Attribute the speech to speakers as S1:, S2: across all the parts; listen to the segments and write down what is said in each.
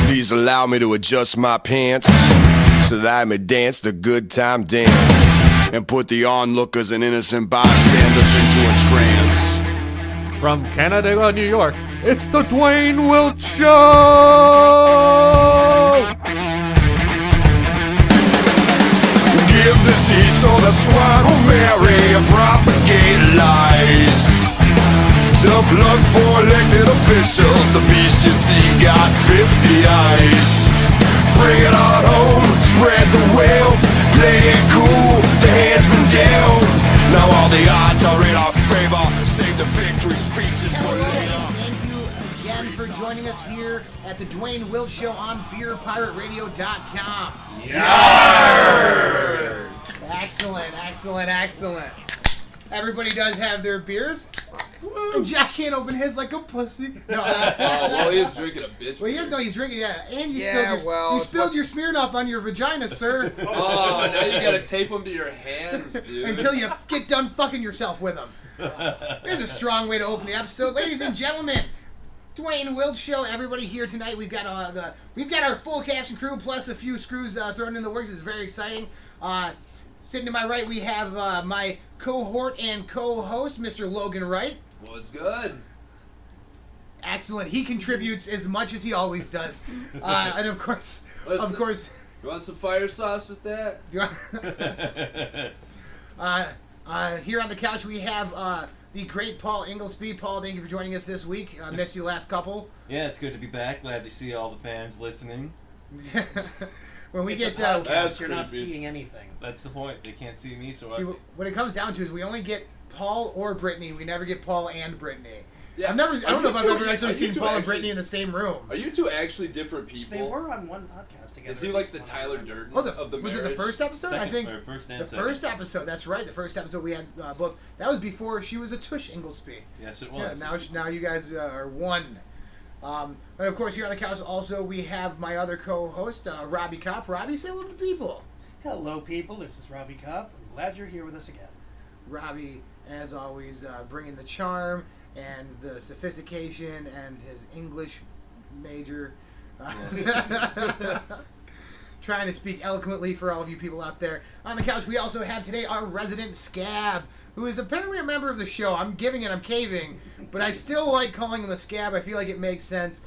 S1: Please allow me to adjust my pants so that I may dance the good time dance and put the onlookers and innocent bystanders into a trance.
S2: From Canandaigua, New York, it's the Duane Wilt Show!
S1: Give the seas so the swine will marry and propagate lies. Tough luck for elected officials. The beast you see got 50 eyes. Bring it on home, spread the wealth. Play it cool, the hand's been dealt. Now all the odds are in our favor. Save the victory speeches for later.
S3: Thank you again for joining us here at the Duane Wilt Show on BeerPirateRadio.com.
S1: Yarr!
S3: Excellent. Everybody does have their beers. And Josh can't open his like a pussy. No,
S4: well, he is drinking a bitch.
S3: Well, he's drinking, yeah. And you spilled your Smirnoff on your vagina, sir.
S4: Oh, now you gotta tape them to your hands, dude.
S3: Until you get done fucking yourself with them. There's a strong way to open the episode. Ladies and gentlemen, Duane Wilt Show. Everybody here tonight. We've got our full cast and crew plus a few screws thrown in the works. It's very exciting. Sitting to my right, we have my cohort and co-host, Mr. Logan Wright.
S4: What's good?
S3: Excellent. He contributes as much as he always does. And of course,
S4: You want some fire sauce with that?
S3: Here on the couch we have the great Paul Inglesby. Paul, thank you for joining us this week. Missed you last couple.
S5: Yeah, it's good to be back. Glad to see all the fans listening.
S3: When we
S6: it's
S3: get
S6: a podcast, you're not seeing anything.
S5: That's the point. They can't see me, so
S3: what it comes down to is we only get Paul or Brittany. We never get Paul and Brittany.
S4: Yeah.
S3: I don't know if I've ever actually seen Paul and Brittany in the same room.
S4: Are you two actually different people?
S6: They were on one podcast together.
S4: Is he like the Tyler Durden of the marriage?
S3: Was it the first episode? I think
S5: first
S3: episode. That's right. The first episode we had both. That was before she was a Tush Inglesby.
S5: Yes, it was.
S3: Yeah, now you guys are one. And of course, here on the couch also we have my other co-host, Robbie Kopp. Robbie, say hello to the people.
S6: Hello, people. This is Robbie Kopp. I'm glad you're here with us again.
S3: Robbie, as always, bringing the charm and the sophistication and his English major. Trying to speak eloquently for all of you people out there. On the couch, we also have today our resident scab, who is apparently a member of the show. I'm giving it, I'm caving, but I still like calling him a scab. I feel like it makes sense.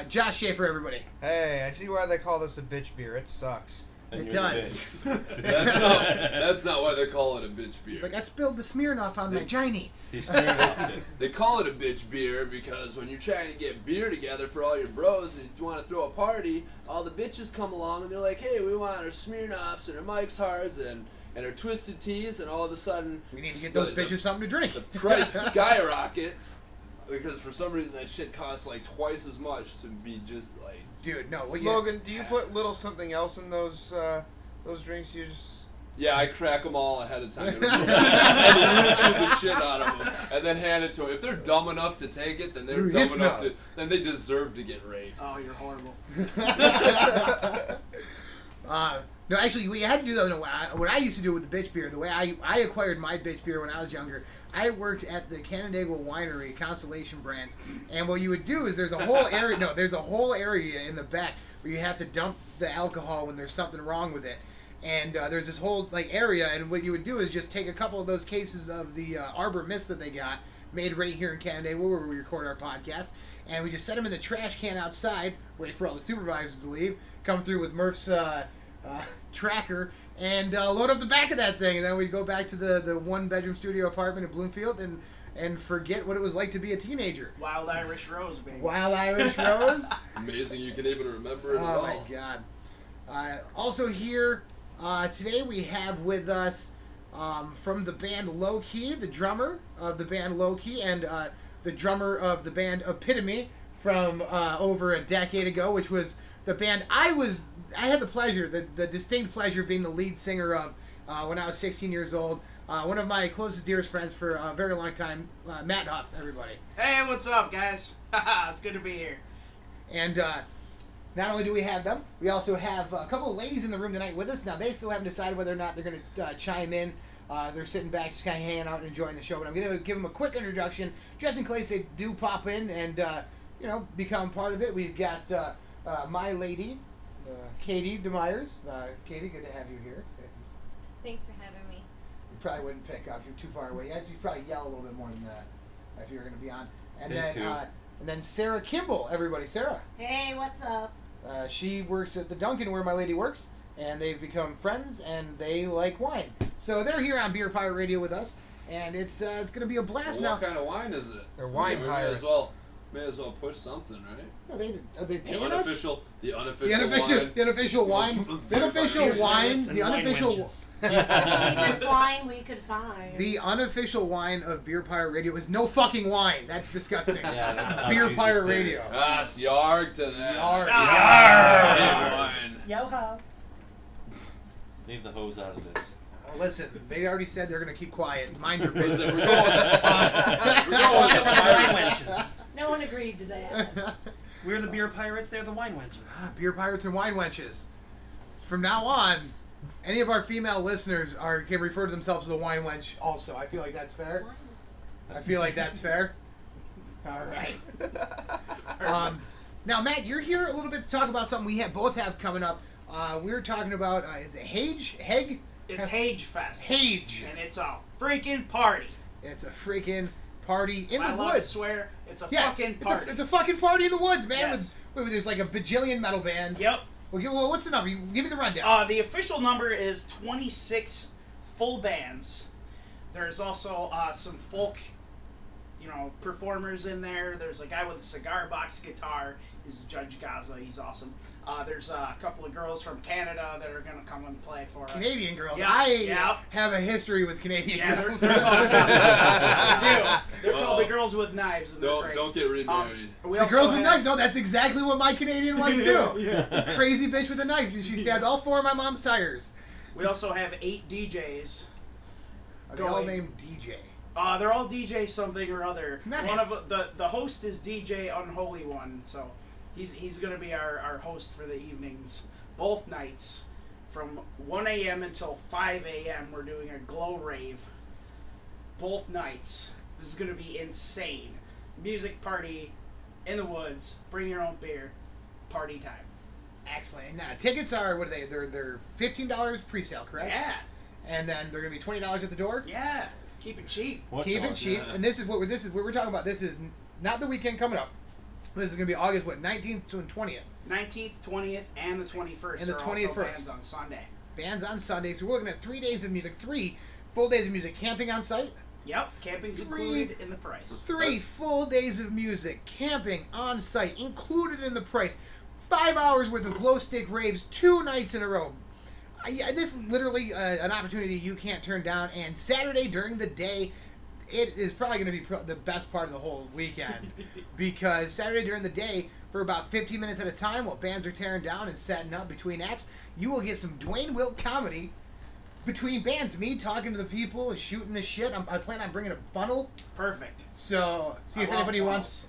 S3: Josh Schaefer, everybody.
S7: Hey, I see why they call this a bitch beer. It sucks.
S3: It does.
S4: That's not why they call it a bitch beer.
S3: He's like, I spilled the Smirnoff on my giny.
S4: They call it a bitch beer because when you're trying to get beer together for all your bros and you want to throw a party, all the bitches come along and they're like, hey, we want our Smirnoffs and our Mike's Hards and our Twisted Teas, and all of a sudden
S3: we need to get those bitches something to drink.
S4: The price skyrockets because for some reason that shit costs like twice as much to be just like.
S3: Dude, no.
S7: Logan, do you put little something else in those drinks you just...
S4: Yeah, I crack them all ahead of time and roofie the shit out of them, and then hand it to them. If they're dumb enough to take it, then they're dumb enough to. Then they deserve to get raped.
S6: Oh, you're horrible.
S3: No, actually, what you had to do though, what I used to do with the bitch beer, the way I acquired my bitch beer when I was younger, I worked at the Canandaigua Winery, Constellation Brands, and what you would do is there's a whole area. No, there's a whole area in the back where you have to dump the alcohol when there's something wrong with it. And there's this whole area, and what you would do is just take a couple of those cases of the Arbor Mist that they got, made right here in Canandaigua where we record our podcast, and we just set them in the trash can outside, wait for all the supervisors to leave, come through with Murph's tracker, and load up the back of that thing, and then we'd go back to the one-bedroom studio apartment in Bloomfield and forget what it was like to be a teenager.
S6: Wild Irish Rose, baby.
S3: Wild Irish Rose.
S4: Amazing you can even remember it at all.
S3: Oh my god. Also here today we have with us from the band Low Key, the drummer of the band Low Key, and the drummer of the band Epitome from over a decade ago, which was the band I had the pleasure, the distinct pleasure of being the lead singer of when I was 16 years old. One of my closest, dearest friends for a very long time, Matt Huff, everybody.
S6: Hey, what's up, guys? It's good to be here.
S3: And not only do we have them, we also have a couple of ladies in the room tonight with us. Now, they still haven't decided whether or not they're going to chime in. They're sitting back, just kind of hanging out and enjoying the show. But I'm going to give them a quick introduction, just in case they do pop in and, become part of it. We've got my lady, Katie DeMeyers. Katie, good to have you here.
S8: Thanks for having me.
S3: You probably wouldn't pick up. You're too far away. You'd probably yell a little bit more than that if you were going to be on. And then Sarah Kimball, everybody. Sarah.
S8: Hey, what's up?
S3: She works at the Dunkin' where my lady works, and they've become friends, and they like wine. So they're here on Beer Pirate Radio with us, and it's going to be a blast now.
S4: What kind of wine is it?
S7: They're wine pirates.
S4: May as well push something, right?
S3: Are they paying
S4: The
S3: us?
S4: unofficial
S3: The unofficial wine. The unofficial wine. The unofficial.
S8: Cheapest wine we could find.
S3: The unofficial wine of Beer Pirate Radio is no fucking wine. That's disgusting.
S5: Yeah, that's
S3: Beer
S5: Jesus
S3: Pirate
S5: did.
S3: Radio.
S4: It's yarg to that.
S3: Yarg.
S4: Yarg. Wine.
S8: Yo-ho.
S5: Leave the hose out of this.
S3: Listen, they already said they're going to keep quiet. Mind your
S4: Listen,
S3: business.
S4: we're going with the
S6: Wine wenches.
S8: No one agreed to that.
S6: We're the beer pirates. They're the wine wenches.
S3: Beer Pirates and Wine Wenches. From now on, any of our female listeners can refer to themselves as the Wine Wench also. I feel like that's fair. I feel like that's fair. All right. Now, Matt, you're here a little bit to talk about something we both have coming up. We were talking about, is it Hage?
S9: It's HageFest.
S3: Hage.
S9: And it's a freaking party.
S3: It's a freaking party in the
S9: I love
S3: woods.
S9: to swear, it's a fucking party.
S3: It's a fucking party in the woods, man.
S9: Yes.
S3: There's like a bajillion metal bands.
S9: Yep.
S3: Well, what's the number? Give me the rundown.
S9: The official number is 26 full bands. There's also some folk, performers in there. There's a guy with a cigar box guitar. Is Judge Gaza. He's awesome. There's a couple of girls from Canada that are going to come and play for us.
S3: Canadian girls.
S9: Yep.
S3: I have a history with Canadian girls.
S9: They're called the girls with knives. And
S4: Don't get remarried.
S3: The girls with knives. No, that's exactly what my Canadian was too. Crazy bitch with a knife, and she stabbed all 4 of my mom's tires.
S9: We also have 8 DJs.
S3: Are they all named DJ?
S9: They're all DJ something or other.
S3: Nice.
S9: One of the host is DJ Unholy One, so he's going to be our host for the evenings, both nights, from 1 a.m. until 5 a.m. We're doing a glow rave, both nights. This is going to be insane. Music party in the woods. Bring your own beer. Party time.
S3: Excellent. Now tickets are what are they? They're $15 pre-sale, correct?
S9: Yeah.
S3: And then they're gonna be $20 at the door.
S9: Yeah. Keep it cheap.
S3: Keep it cheap. And this is what we're talking about. This is not the weekend coming up. This is gonna be August 19th to 20th.
S9: 19th, 20th, and the 21st.
S3: And the 21st.
S9: Bands on Sunday.
S3: Bands on Sunday. So we're looking at 3 days of music. 3 full days of music. Camping on site.
S9: Yep, camping's included in the price.
S3: 3 full days of music. Camping on site included in the price. 5 hours worth of glow stick raves 2 nights in a row. This is literally an opportunity you can't turn down. And Saturday during the day, it is probably going to be the best part of the whole weekend. Because Saturday during the day, for about 15 minutes at a time, while bands are tearing down and setting up between acts, you will get some Duane Wilt comedy between bands. Me talking to the people and shooting the shit. I plan on bringing a funnel.
S9: Perfect.
S3: So see if anybody wants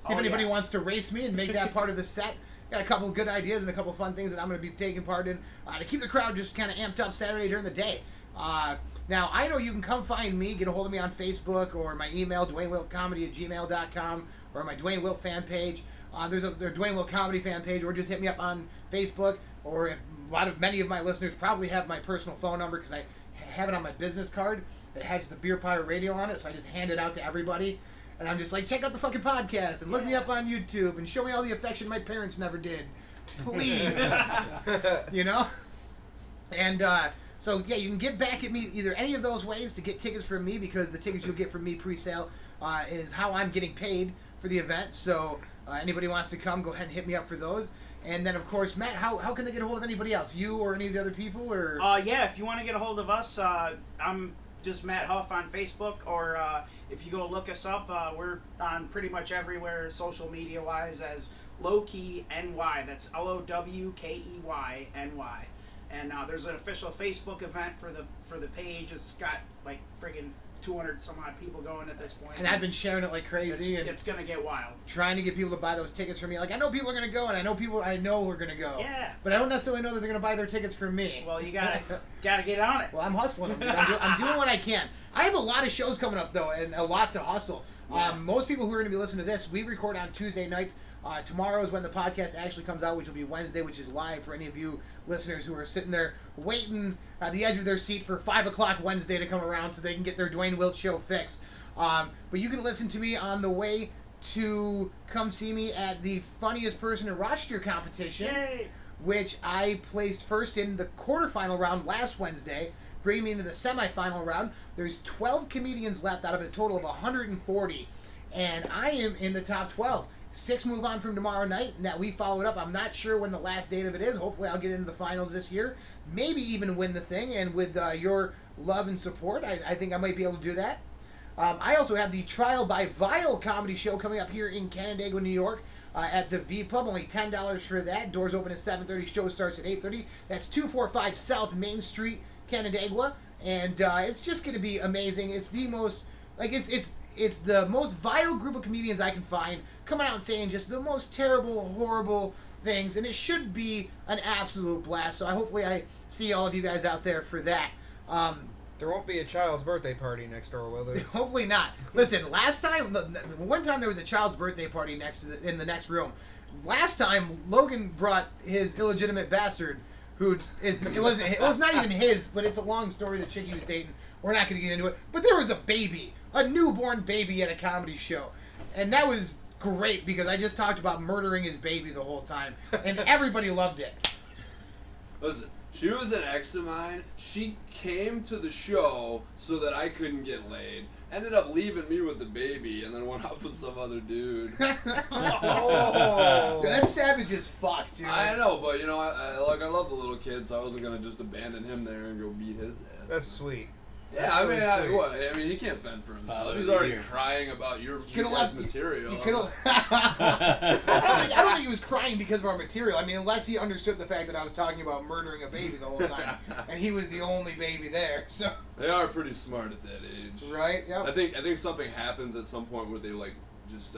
S3: to race me and make that part of the set. Got a couple of good ideas and a couple of fun things that I'm going to be taking part in to keep the crowd just kind of amped up Saturday during the day. Now, I know you can come find me, get a hold of me on Facebook or my email, DuaneWiltComedy@gmail.com, or my Duane Wilt fan page. There's a Duane Wilt Comedy fan page, or just hit me up on Facebook. Or many of my listeners probably have my personal phone number because I have it on my business card that has the Beer Pirate Radio on it, so I just hand it out to everybody. And I'm just like, check out the fucking podcast and look me up on YouTube and show me all the affection my parents never did. Please. And so, yeah, you can get back at me either any of those ways to get tickets from me, because the tickets you'll get from me pre-sale is how I'm getting paid for the event. So anybody wants to come, go ahead and hit me up for those. And then, of course, Matt, how can they get a hold of anybody else? You or any of the other people? Or
S9: yeah, if you want to get a hold of us, I'm just Matt Huff on Facebook, or if you go look us up, we're on pretty much everywhere social media wise as Lowkey NY. That's LOWKEY NY. And there's an official Facebook event for the page. It's got like friggin' 200 some odd people going at this point.
S3: And I've been sharing it like crazy.
S9: It's gonna get wild.
S3: Trying to get people to buy those tickets for me. Like, I know people are gonna go, and I know people I know are gonna go.
S9: Yeah.
S3: But I don't necessarily know that they're gonna buy their tickets for me.
S9: Well, you gotta get on it.
S3: Well, I'm hustling them. I'm doing what I can. I have a lot of shows coming up though, and a lot to hustle.
S9: Yeah.
S3: Most people who are gonna be listening to this, we record on Tuesday nights. Tomorrow is when the podcast actually comes out, which will be Wednesday, which is live for any of you listeners who are sitting there waiting at the edge of their seat for 5 o'clock Wednesday to come around so they can get their Duane Wilt show fix. But you can listen to me on the way to come see me at the Funniest Person in Rochester competition,
S9: Yay!
S3: which I placed first in the quarterfinal round last Wednesday, bringing me into the semifinal round. There's 12 comedians left out of a total of 140, and I am in the top 12. 6 move on from tomorrow night, and that we follow it up. I'm not sure when the last date of it is. Hopefully I'll get into the finals this year. Maybe even win the thing, and with your love and support, I think I might be able to do that. I also have the Trial by Vile comedy show coming up here in Canandaigua, New York, at the V Pub. Only $10 for that. Doors open at 7:30. Show starts at 8:30. That's 245 South Main Street, Canandaigua, and it's just going to be amazing. It's the most it's the most vile group of comedians I can find coming out and saying just the most terrible, horrible things, and it should be an absolute blast. So hopefully I see all of you guys out there for that.
S7: There won't be a child's birthday party next door, will there?
S3: Hopefully not. Listen, last time, the one time there was a child's birthday party in the next room. Last time, Logan brought his illegitimate bastard, it was not even his, but it's a long story. The chick he was dating. We're not going to get into it. But there was a baby, a newborn baby at a comedy show, and that was great because I just talked about murdering his baby the whole time, and everybody loved it.
S4: Listen, she was an ex of mine. She came to the show so that I couldn't get laid. Ended up leaving me with the baby and then went out with some other dude.
S3: Oh, that's savage as fuck, dude.
S4: I know, but you know, I love the little kid, so I wasn't gonna just abandon him there and go beat his ass.
S7: That's sweet.
S4: Yeah, I mean, he can't fend for himself. He's already crying about your guys' material.
S3: I don't think he was crying because of our material. I mean, unless he understood the fact that I was talking about murdering a baby the whole time, and he was the only baby there. So
S4: they are pretty smart at that age,
S3: right? Yep.
S4: I think something happens at some point where they just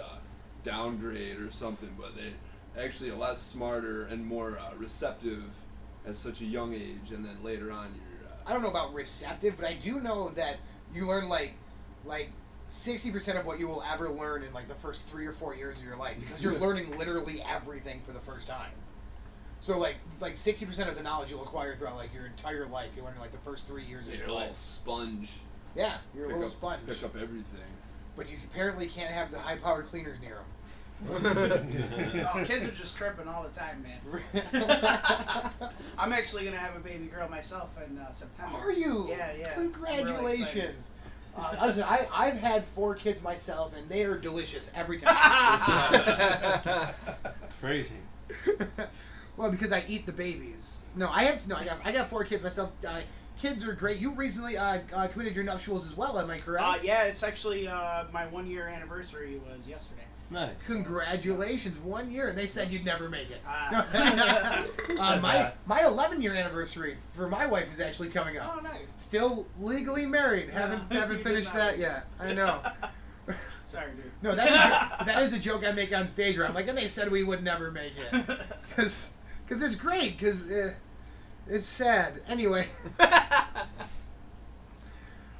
S4: downgrade or something, but they're actually a lot smarter and more receptive at such a young age, and then later on you're.
S3: I don't know about receptive, but I do know that you learn like 60% of what you will ever learn in the first 3 or 4 years of your life because you're learning literally everything for the first time. So like 60% of the knowledge you'll acquire throughout your entire life, you learn in the first 3 years of your life.
S4: You're a little sponge.
S3: Yeah, you're a little sponge.
S4: Pick up everything.
S3: But you apparently can't have the high-powered cleaners near them.
S9: Oh, kids are just tripping all the time, man. I'm actually gonna have a baby girl myself in September.
S3: Are you?
S9: Yeah.
S3: Congratulations. Listen, I've had 4 kids myself, and they are delicious every time.
S5: Crazy.
S3: Well, because I eat the babies. I got 4 kids myself. Kids are great. You recently committed your nuptials as well, am I correct?
S9: Yeah, it's actually my 1-year anniversary was yesterday.
S5: Nice.
S3: Congratulations, 1 year, and they said you'd never make it. My 11-year anniversary for my wife is actually coming up.
S9: Oh, nice.
S3: Still legally married. Haven't finished that yet. I know.
S9: Sorry, dude.
S3: No, that is a joke I make on stage where I'm like, and they said we would never make it, because it's great, because it's sad. Anyway.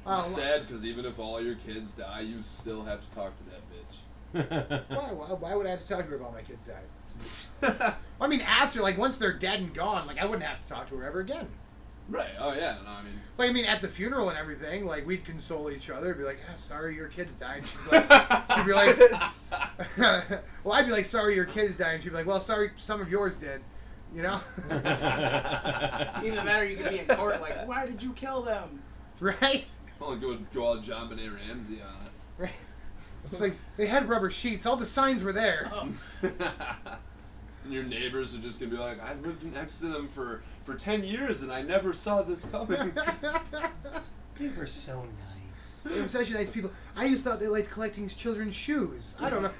S4: It's sad because even if all your kids die, you still have to talk to that bitch.
S3: Why would I have to talk to her about my kids died? I mean, after, once they're dead and gone, I wouldn't have to talk to her ever again.
S4: Right. Oh, yeah. No, I mean...
S3: at the funeral and everything, we'd console each other, be like, sorry your kids died. She'd be like, well, I'd be like, sorry your kids died, and she'd be like, well, sorry some of yours did. You know?
S9: Either that or you could be in court why did you kill them?
S3: Right?
S4: Well, go all John Benet Ramsey on it.
S3: Right. It's they had rubber sheets. All the signs were there.
S9: Oh.
S4: And your neighbors are just going to be like, I've lived next to them for 10 years and I never saw this coming.
S6: They were so nice.
S3: They were such nice people. I just thought they liked collecting children's shoes. I don't know.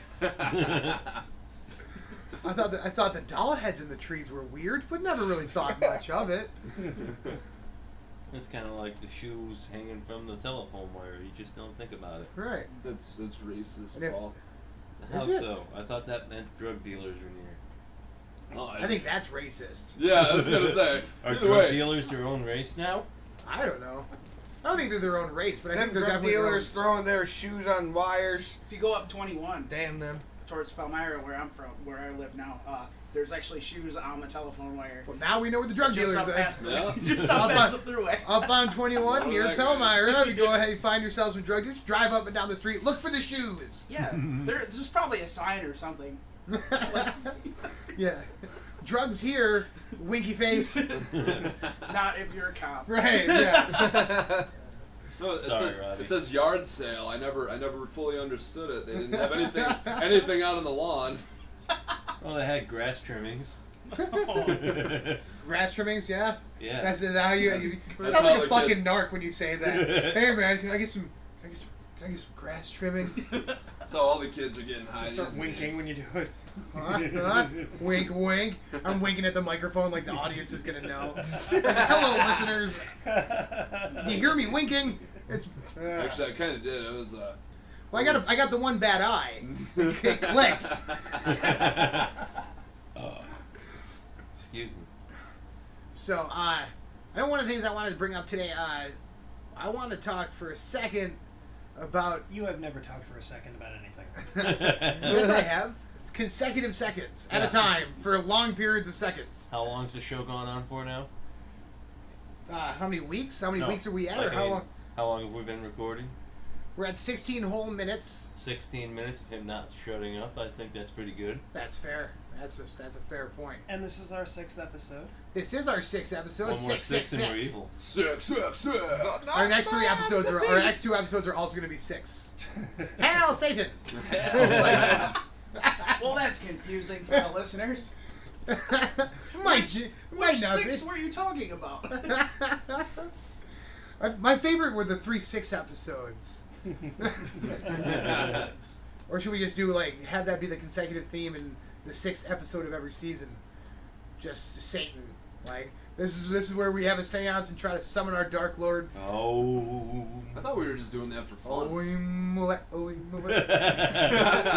S3: I thought the doll heads in the trees were weird, but never really thought much of it.
S5: It's kind of like the shoes hanging from the telephone wire. You just don't think about it.
S3: Right.
S4: That's racist,
S3: Paul.
S5: How so? I thought that meant drug dealers were near.
S4: Oh,
S3: I think that's racist.
S4: Yeah, I was going to say.
S5: Are drug dealers their own race now?
S3: I don't know. I don't think they're their own race, but I think they're
S7: drug
S3: definitely
S7: dealers throwing their shoes on wires.
S9: If you go up 21.
S7: Damn them.
S9: towards Palmyra, where I'm from, where I live now, there's actually shoes on the telephone wire.
S3: Well, now we know where the drug
S9: Just
S3: dealers
S9: up
S3: are.
S9: past the,
S4: Yeah.
S9: just up past the throughway.
S3: Up on 21
S4: Oh,
S3: near
S4: that guy.
S3: Palmyra. You go ahead and find yourself some drug dealers. Drive up and down the street. Look for the shoes.
S9: Yeah, there's probably a sign or something.
S3: Yeah. Drugs here, winky face.
S9: Not if you're a cop.
S3: Right, yeah.
S4: No, it
S5: Sorry,
S4: says
S5: Robbie.
S4: it says yard sale. I never fully understood it. They didn't have anything out on the lawn.
S5: Well, they had grass trimmings.
S3: Grass trimmings, yeah?
S5: Yeah.
S3: That's how you
S4: That's
S3: sound
S4: how
S3: like a
S4: the
S3: fucking
S4: kids-
S3: narc when you say that. Hey man, can I get some grass trimmings?
S4: That's how all the kids are getting high.
S6: Just start
S4: these
S6: winking
S4: days.
S6: when you do it.
S3: Huh? Wink, wink. I'm winking at the microphone like the audience is gonna know. Hello, listeners. Can you hear me winking? It's
S4: Actually, I kind of did. It was
S3: well, I got the one bad eye. It clicks.
S5: Excuse me.
S3: So, I know one of the things I wanted to bring up today. I want to talk for a second about.
S6: You have never talked for a second about anything.
S3: Yes, I have. Consecutive seconds at a time for long periods of seconds.
S5: How long's the show gone on for now?
S3: How many weeks? How many
S5: No,
S3: weeks are we at?
S5: like,
S3: Or
S5: I
S3: how
S5: mean,
S3: long?
S5: How long have we been recording?
S3: We're at 16 whole minutes.
S5: 16 minutes of him not shutting up. I think that's pretty good.
S3: That's fair. That's a fair point.
S6: And this is our 6th episode.
S3: This is our 6th episode.
S5: One more
S3: 666.
S5: and we're evil.
S4: Six.
S3: Our next 3 episodes are. Our next 2 episodes are also going to be 6. Hail Satan!
S9: Well, that's confusing for the listeners.
S3: might
S9: Which
S3: not be.
S9: 6 were you talking about?
S3: My favorite were the 3-6 episodes. Or should we just do have that be the consecutive theme in the 6th episode of every season? Just Satan. This is where we have a seance and try to summon our Dark Lord.
S5: Oh.
S4: I thought we were just doing that for fun.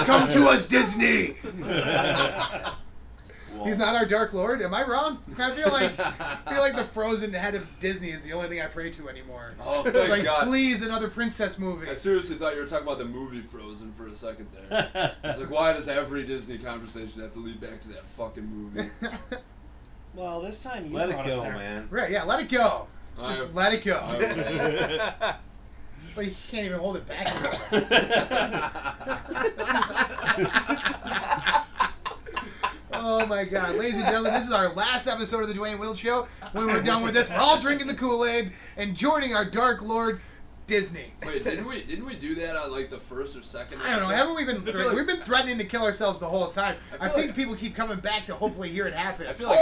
S3: Come to us, Disney!
S5: Well,
S3: He's not our Dark Lord. Am I wrong? I feel like the frozen head of Disney is the only thing I pray to anymore.
S4: Oh,
S3: It's
S4: thank
S3: like,
S4: God.
S3: please, another princess movie.
S4: I seriously thought you were talking about the movie Frozen for a second there. I was like, why does every Disney conversation have to lead back to that fucking movie?
S6: Well, this time you
S5: let
S6: brought
S5: it
S6: us
S5: go,
S6: there.
S5: man.
S3: Right, yeah, let it go. Just let it go.
S4: I-
S3: It's like you can't even hold it back anymore. Oh my God, ladies and gentlemen, this is our last episode of the Duane Wilt Show. When we're done with this, we're all drinking the Kool-Aid and joining our Dark Lord, Disney.
S4: Wait, didn't we do that on like the first or second?
S3: I don't know.
S4: episode?
S3: Haven't we been?
S4: I feel like-
S3: We've been threatening to kill ourselves the whole time. I
S4: feel
S3: think
S4: like-
S3: people keep coming back to hopefully hear it happen.
S4: I feel like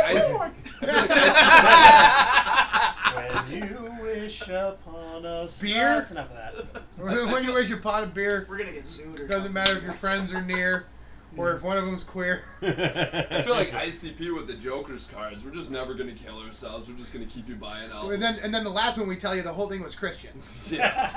S6: When you wish upon us.
S3: Beer?
S6: That's enough of that.
S3: When you wish your pot of beer,
S9: We're gonna get sued or
S3: doesn't
S9: something.
S3: matter if your friends are near or if one of them's queer.
S4: I feel like ICP with the Joker's cards. We're just never gonna kill ourselves. We're just gonna keep you buying albums.
S3: And then the last one we tell you the whole thing was Christian.
S4: Yeah.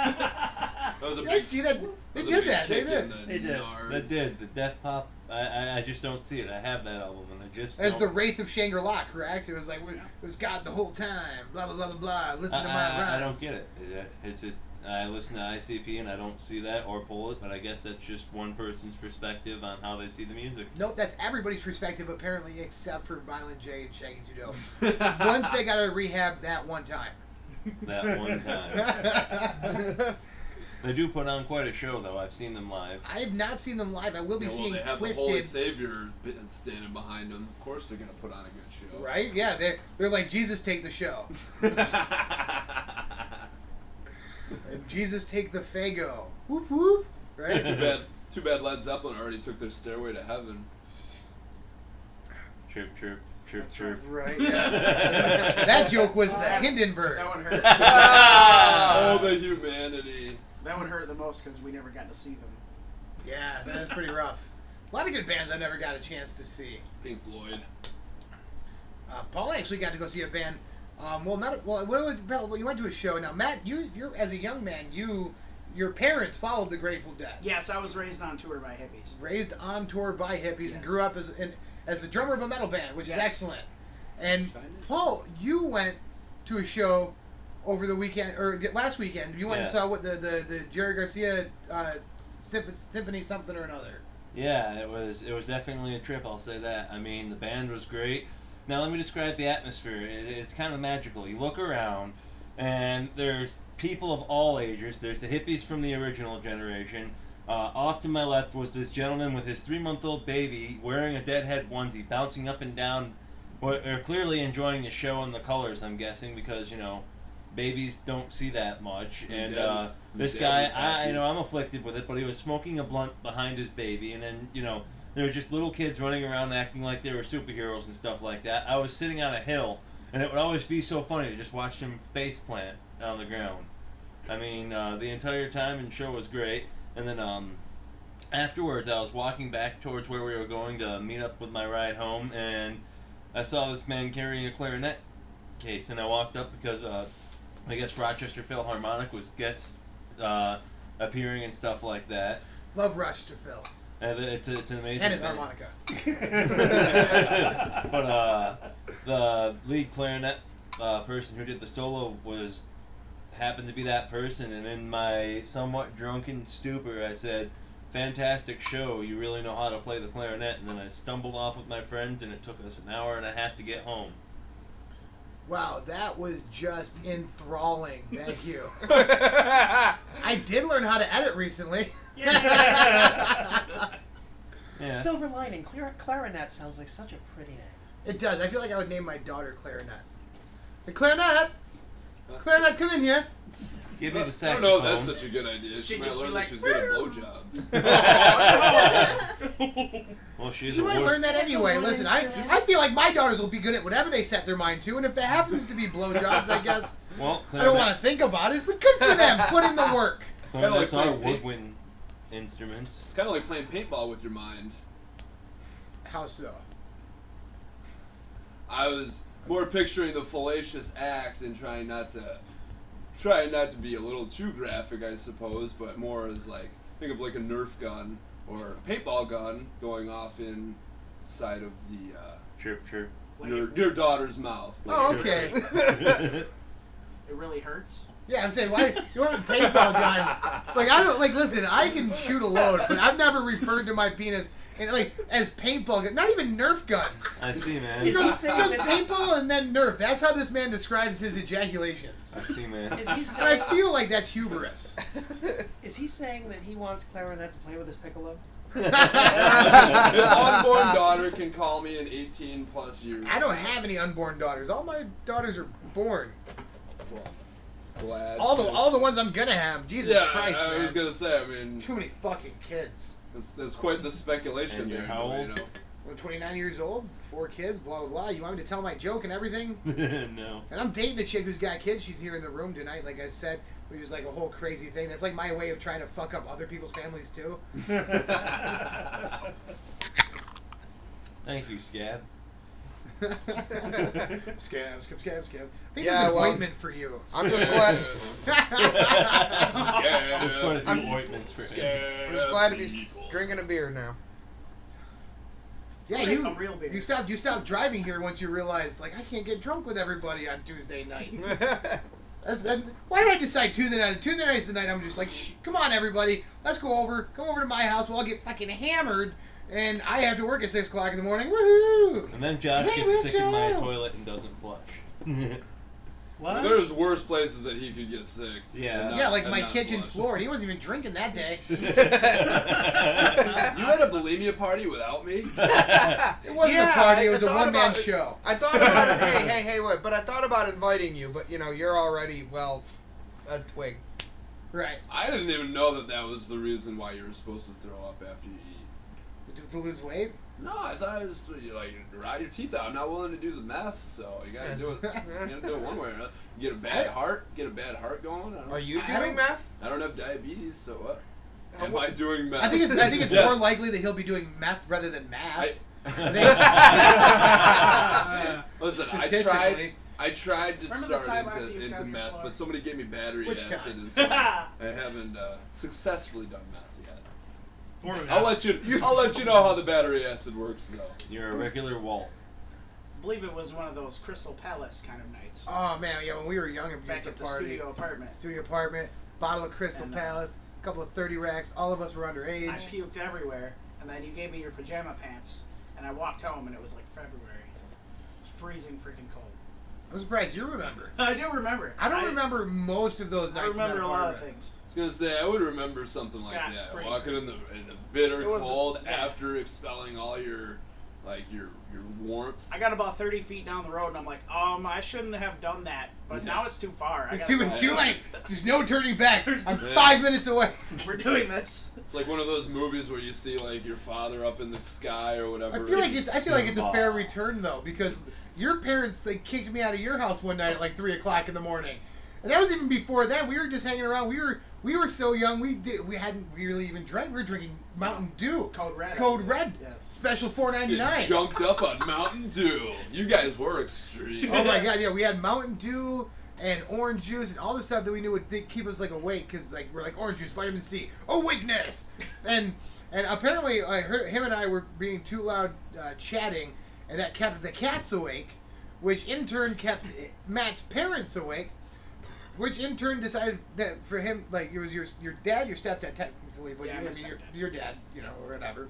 S4: That was a
S3: You
S4: big.
S3: guys see that? They
S4: that was a
S3: did
S4: big
S3: that. They
S4: kick
S3: did.
S4: in the
S6: They did.
S4: nards.
S5: That did. The Death Pop. I just don't see it. I have that album and I just
S3: As the
S5: don't.
S3: Wraith of Shangri-La, correct? It was like, it was God the whole time, blah, blah, blah, blah, blah. Listen to my rhymes.
S5: I don't get it. It's just, I listen to ICP and I don't see that or pull it, but I guess that's just one person's perspective on how they see the music.
S3: Nope, that's everybody's perspective, apparently, except for Violent J and Shaggy 2 Dope. Once they got to rehab that one time.
S5: That one time. They do put on quite a show, though. I've seen them live.
S3: I have not seen them live. I will be
S4: Yeah, well,
S3: seeing
S4: they have the Holy
S3: Twisted.
S4: Savior standing behind them. Of course, they're gonna put on a good show.
S3: Right? Yeah, they're like, Jesus, take the show. And Jesus, take the Fago. Whoop, whoop. Right?
S4: Too bad Led Zeppelin already took their Stairway to Heaven.
S5: Chirp, chirp, chirp, chirp.
S3: Right, yeah. That joke was the Hindenburg.
S9: That one hurt.
S4: Oh, the humanity.
S9: That one hurt the most because we never got to see them.
S3: Yeah, that's pretty rough. A lot of good bands I never got a chance to see.
S4: Pink Floyd.
S3: Paul actually got to go see a band. You went to a show. Now, Matt, you're as a young man, your parents followed the Grateful Dead.
S9: Yes, I was raised on tour by hippies.
S3: Raised on tour by hippies and
S9: Yes.
S3: grew up as the drummer of a metal band, which is
S9: Yes.
S3: excellent. And Paul, you went to a show over the weekend or last weekend. You went and
S5: Yeah.
S3: saw what the Jerry Garcia symphony something or another.
S5: Yeah, it was definitely a trip, I'll say that. I mean, the band was great. Now let me describe the atmosphere. It's kind of magical. You look around, and there's people of all ages. There's the hippies from the original generation. Off to my left was this gentleman with his 3-month-old baby wearing a Deadhead onesie, bouncing up and down. They're clearly enjoying the show and the colors, I'm guessing, because, babies don't see that much. And this guy, I'm afflicted with it, but he was smoking a blunt behind his baby, and then, there were just little kids running around acting like they were superheroes and stuff like that. I was sitting on a hill, and it would always be so funny to just watch him face plant on the ground. I mean, the entire time and show was great. And then afterwards, I was walking back towards where we were going to meet up with my ride home, and I saw this man carrying a clarinet case, and I walked up because I guess Rochester Philharmonic was guest appearing and stuff like that.
S3: Love Rochester Phil.
S5: And it's an amazing
S3: And his
S5: thing.
S3: harmonica.
S5: But the lead clarinet person who did the solo happened to be that person, and in my somewhat drunken stupor, I said, "Fantastic show, you really know how to play the clarinet." And then I stumbled off with my friends, and it took us an hour and a half to get home.
S3: Wow, that was just enthralling. Thank you. I did learn how to edit recently.
S5: Yeah.
S6: Silver lining. Clarinet sounds like such a pretty name.
S3: It does. I feel like I would name my daughter Clarinet. The Clarinet! Clarinet, come in here.
S5: Give me the
S4: I
S5: saxophone.
S4: don't know if that's such a good idea. She
S9: She'd
S4: might
S9: just be
S4: learn
S9: like,
S4: that she's good at blowjobs.
S5: Well, she's
S3: She
S5: a
S3: might
S5: wood-
S3: learn that anyway. Listen, I feel like my daughters will be good at whatever they set their mind to, and if that happens to be blowjobs, I guess
S5: Well,
S3: I don't want to think about it, but good for them. Put in the work.
S5: Clarinets
S4: Kinda
S5: are
S4: like playing
S5: woodwind instruments.
S4: It's kind of like playing paintball with your mind.
S3: How so?
S4: I was more picturing the fallacious act and trying not to be a little too graphic, I suppose, but more as like, think of like a Nerf gun or a paintball gun going off inside of the
S5: Chirp, chirp.
S4: your daughter's mouth.
S3: Oh, okay.
S9: It really hurts.
S3: Yeah, I'm saying, why you want a paintball gun? Like, I don't, like, listen, I can shoot a load, but I've never referred to my penis as paintball gun. Not even Nerf gun.
S5: I see, man.
S3: He
S6: Is he
S3: goes
S6: saying that-
S3: paintball and then Nerf. That's how this man describes his ejaculations.
S5: I see, man.
S6: Is he
S3: And
S6: saying?
S3: I feel like that's hubris.
S6: Is he saying that he wants clarinet to play with his piccolo?
S4: His unborn daughter can call me in 18 plus years.
S3: I don't have any unborn daughters. All my daughters are born.
S4: Well, glad.
S3: All the ones I'm gonna have. Jesus
S4: Yeah,
S3: Christ,
S4: I was
S3: man.
S4: gonna say. I mean,
S3: Too many fucking kids.
S4: that's quite the speculation
S5: And you're
S4: there.
S5: how old?
S3: I'm 29 years old, 4 kids, blah blah blah. You want me to tell my joke and everything?
S5: No.
S3: And I'm dating a chick who's got kids. She's here in the room tonight, like I said, which is like a whole crazy thing. That's like my way of trying to fuck up other people's families too.
S5: Thank you, Scab.
S3: Scab. I think
S7: Yeah,
S3: there's an
S7: well,
S3: ointment for you.
S7: I'm just glad.
S5: There's quite a few
S7: I'm-
S5: ointments for him.
S7: I'm just glad to be drinking a beer now.
S3: Yeah,
S9: Make them real
S3: you
S9: beer.
S3: stopped driving here once you realized, like, I can't get drunk with everybody on Tuesday night. Why did I decide Tuesday night? Tuesday night's the night I'm just like, come on, everybody, let's come over to my house. We'll all get fucking hammered, and I have to work at 6 o'clock in the morning. Woohoo!
S5: And then Josh
S3: Hey,
S5: gets sick in my
S3: Richard.
S5: toilet and doesn't flush.
S6: What?
S4: There's worse places that he could get sick.
S5: Yeah.
S4: and not-
S3: Yeah, like
S4: and
S3: my
S4: not
S3: kitchen
S4: flush.
S3: floor. He wasn't even drinking that day.
S4: You had a bulimia party without me?
S3: It wasn't
S7: Yeah,
S3: a party. It
S7: I
S3: was a
S7: thought
S3: one-man
S7: about it.
S3: show.
S7: I thought about it. Hey, wait. But I thought about inviting you, but you're already a twig.
S3: Right.
S4: I didn't even know that was the reason why you were supposed to throw up after you eat.
S3: To lose weight?
S4: No, I thought it was like rot your teeth out. I'm not willing to do the meth, so you gotta do it. You gotta do it one way or another. Get a bad heart going. I don't,
S7: Are you
S3: I
S7: doing
S3: don't-
S7: meth?
S4: I don't have diabetes, so what? Am
S7: what-
S4: I doing meth?
S3: I think it's
S4: Yes.
S3: more likely that he'll be doing meth rather than math.
S4: Listen,
S3: Statistically.
S4: I tried to
S9: Remember the
S4: start
S9: time I threw
S4: into
S9: down your
S4: meth,
S9: floor?
S4: but somebody gave me battery
S3: Which
S4: acid,
S3: time?
S4: and so I haven't successfully done meth yet.
S6: Or
S4: I'll let you know how the battery acid works, though.
S5: You're a regular Walt.
S9: I believe it was one of those Crystal Palace kind of nights.
S3: Oh man, yeah, when we were young, we
S9: Back
S3: used to
S9: at the
S3: party.
S9: studio apartment.
S3: Bottle of Crystal
S9: And,
S3: Palace, a couple of 30 racks. All of us were underage.
S9: I puked everywhere. and then you gave me your pajama pants, and I walked home, and it was like February. It was freezing freaking cold.
S3: I'm surprised you remember.
S9: I do remember.
S3: I don't remember most of those nights.
S9: I remember
S3: in that
S9: a lot of
S3: apartment.
S9: things.
S4: I was gonna say I would remember something like
S9: God,
S4: that.
S9: pretty
S4: Walking in the bitter
S9: It was-
S4: cold
S9: yeah.
S4: after expelling all your warmth.
S9: I got about 30 feet down the road, and I'm like, I shouldn't have done that, but now it's too far.
S3: It's too late. There's no turning back. I'm
S4: Yeah.
S3: 5 minutes away.
S9: We're doing this.
S4: It's like one of those movies where you see like your father up in the sky or whatever.
S3: I feel like it's a fair return though, because your parents kicked me out of your house one night at like 3 o'clock in the morning, and that was even before that. We were just hanging around. We were so young. We hadn't really even drank. We were drinking Mountain Dew.
S9: Code Red.
S3: Code Red.
S9: Yes.
S3: Special
S4: Getting
S3: $4.99.
S4: junked up on Mountain Dew. You guys were extreme.
S3: Oh my god, yeah, we had Mountain Dew and orange juice and all the stuff that we knew would keep us like awake, because like we're like orange juice, vitamin C, awakeness, and apparently him and I were being too loud chatting, and that kept the cats awake, which in turn kept Matt's parents awake, which in turn decided that for him, like it was your dad, your stepdad technically, but
S9: Yeah,
S3: you
S9: my
S3: know,
S9: stepdad.
S3: your dad, you know, or whatever.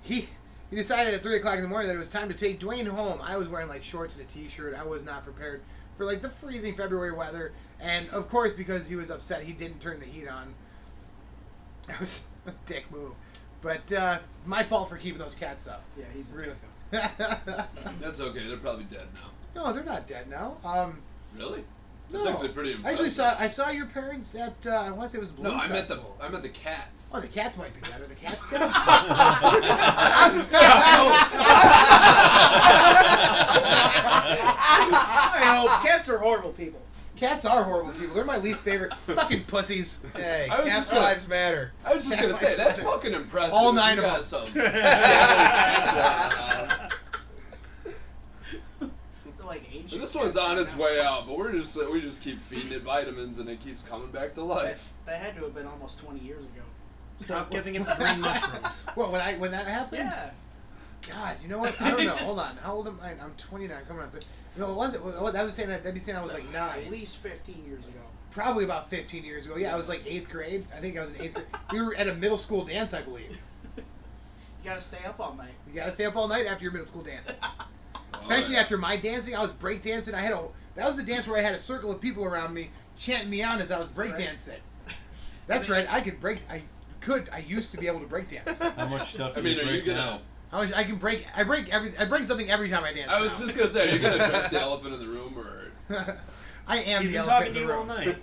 S3: He decided at 3 o'clock in the morning that it was time to take Duane home. I was wearing like shorts and a t-shirt. I was not prepared for like the freezing February weather, and of course because he was upset, he didn't turn the heat on. That was a dick move, but my fault for keeping those cats up.
S9: Yeah, he's
S3: Really.
S4: That's okay. They're probably dead now.
S3: No, they're not dead now.
S4: Really? That's
S3: No.
S4: actually pretty
S3: I
S4: impressive.
S3: actually saw your parents at I want to say it was Blue
S4: No, I meant
S3: Festival.
S4: the cats.
S3: Oh, the cats might be dead. Are the cats dead?
S9: I hope cats are horrible people.
S3: Cats are horrible people. They're my least favorite. Fucking pussies.
S7: Hey,
S4: I was
S7: cat
S4: just gonna-
S7: lives matter.
S4: I was just gonna say that's fucking impressive.
S3: All
S4: You
S3: 9 of
S4: got
S3: them.
S4: some cats walking around.
S9: They're like ancient.
S4: So this one's
S9: cats
S4: on
S9: right
S4: its
S9: now.
S4: way out, but we just keep feeding it vitamins and it keeps coming back to life.
S9: That had to have been almost 20 years ago.
S6: Stop giving it the green mushrooms.
S3: What, when that happened?
S9: Yeah.
S3: God, you know what? I don't know. Hold on. How old am I? I'm 29, coming on. No, was it? That was saying that'd be saying I was like 9.
S9: At least 15 years ago.
S3: Probably about 15 years ago. Yeah, I was like 8th grade. I think I was in 8th grade. We were at a middle school dance, I believe.
S9: You gotta stay up all night.
S3: You gotta stay up all night after your middle school dance. Especially after my dancing, I was break dancing. That was the dance where I had a circle of people around me chanting me on as I was break dancing. That's right. I used to be able to break dance.
S5: How much stuff
S4: I
S5: do
S4: mean,
S5: you
S4: are you
S5: break
S4: gonna?
S5: now?
S3: I can break. I break something every time I dance.
S4: I was
S3: now.
S4: just gonna say, are you gonna address the elephant in the room or?
S3: I am
S6: He's
S3: the
S6: been
S3: elephant
S6: talking
S3: in
S6: to
S3: the
S6: you all
S3: room.
S6: night.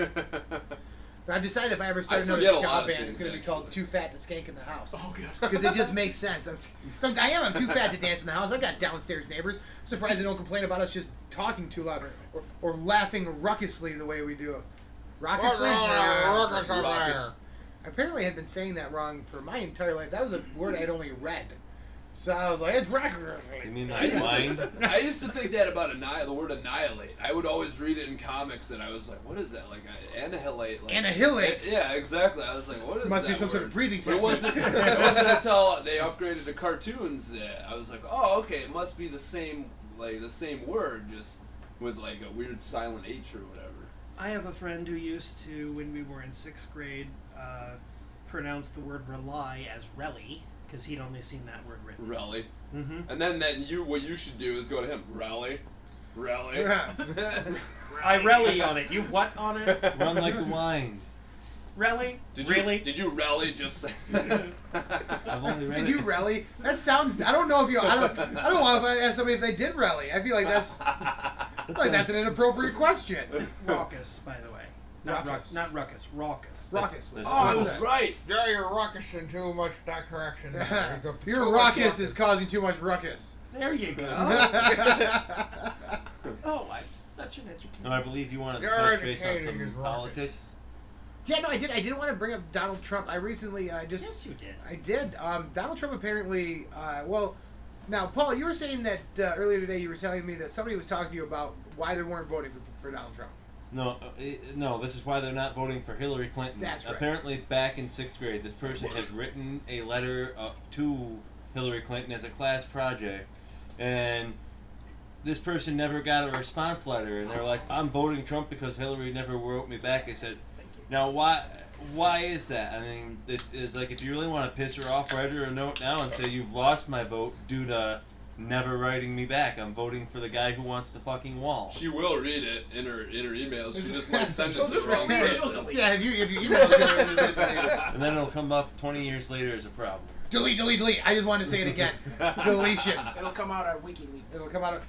S3: I've decided if I ever start
S4: I
S3: another
S4: forget a
S3: ska
S4: lot of
S3: band,
S4: things,
S3: it's going to be called
S4: actually.
S3: Too Fat to Skank in the House.
S9: Oh, God.
S3: Because it just makes sense. I'm too fat to dance in the house. I've got downstairs neighbors. I'm surprised they don't complain about us just talking too loud or laughing raucously the way we do. Raucously?
S4: Raucous.
S3: Apparently I had been saying that wrong for my entire life. That was a word I'd only read. So I was like, it's raucous.
S5: You mean
S4: I
S5: like
S4: used,
S5: blind?
S4: I used to think that about the word annihilate. I would always read it in comics, and I was like, "What is that? Like annihilate? Like,
S3: Annihilate?
S4: Yeah, exactly. I was like, "What is that?"
S3: Must be some sort
S4: word?
S3: of breathing
S4: But it
S3: technique.
S4: wasn't until they upgraded to cartoons that I was like, "Oh, okay, it must be the same word, just with like a weird silent H or whatever."
S6: I have a friend who used to, when we were in 6th grade, pronounce the word rely as relly, because he'd only seen that word written.
S4: Rally.
S6: Mm-hmm.
S4: And then what you should do is go to him. Rally.
S6: I rally on it. You what on it?
S5: Run like the wind.
S6: Rally?
S4: Did you
S6: Really?
S4: Did you rally just say?
S5: I've only read
S3: Did
S5: it.
S3: you rally? That sounds. I don't know if you. I don't want to ask somebody if they did rally. I feel like that's an inappropriate question.
S6: Raucous, by the way. Not
S3: Raucous.
S6: not ruckus. Raucous.
S3: Raucous.
S5: That's
S4: Oh, I
S5: true.
S4: was right.
S7: Yeah, you're ruckussing too much that correction. there. You go
S3: Your
S7: too
S3: raucous
S7: much
S3: is causing too much ruckus.
S6: There you go. Oh, I'm such an educator.
S5: No, I believe you wanted to
S7: You're
S5: touch base on
S7: educated,
S5: some
S7: you're
S5: politics.
S3: Yeah, no, I did. I did want to bring up Donald Trump. I recently just.
S6: Yes, you did.
S3: I did. Donald Trump apparently. Now, Paul, you were saying that earlier today. You were telling me that somebody was talking to you about why they weren't voting for Donald Trump.
S5: No, this is why they're not voting for Hillary Clinton.
S3: That's right.
S5: Apparently, back in 6th grade, this person had written a letter to Hillary Clinton as a class project, and this person never got a response letter, and they were like, I'm voting Trump because Hillary never wrote me back. I said, now why? why is that? I mean, it's like if you really want to piss her off, write her a note now and say you've lost my vote due to never writing me back. I'm voting for the guy who wants the fucking wall.
S4: She will read it in her emails. She just might send it
S7: She'll
S4: to
S7: just
S4: the wrong
S7: delete it.
S4: person.
S7: She'll delete
S3: Yeah, if you email it,
S5: And then it'll come up 20 years later as a problem.
S3: delete. I just wanted to say it again. Deletion.
S9: It'll come out on WikiLeaks.
S3: It'll come out of.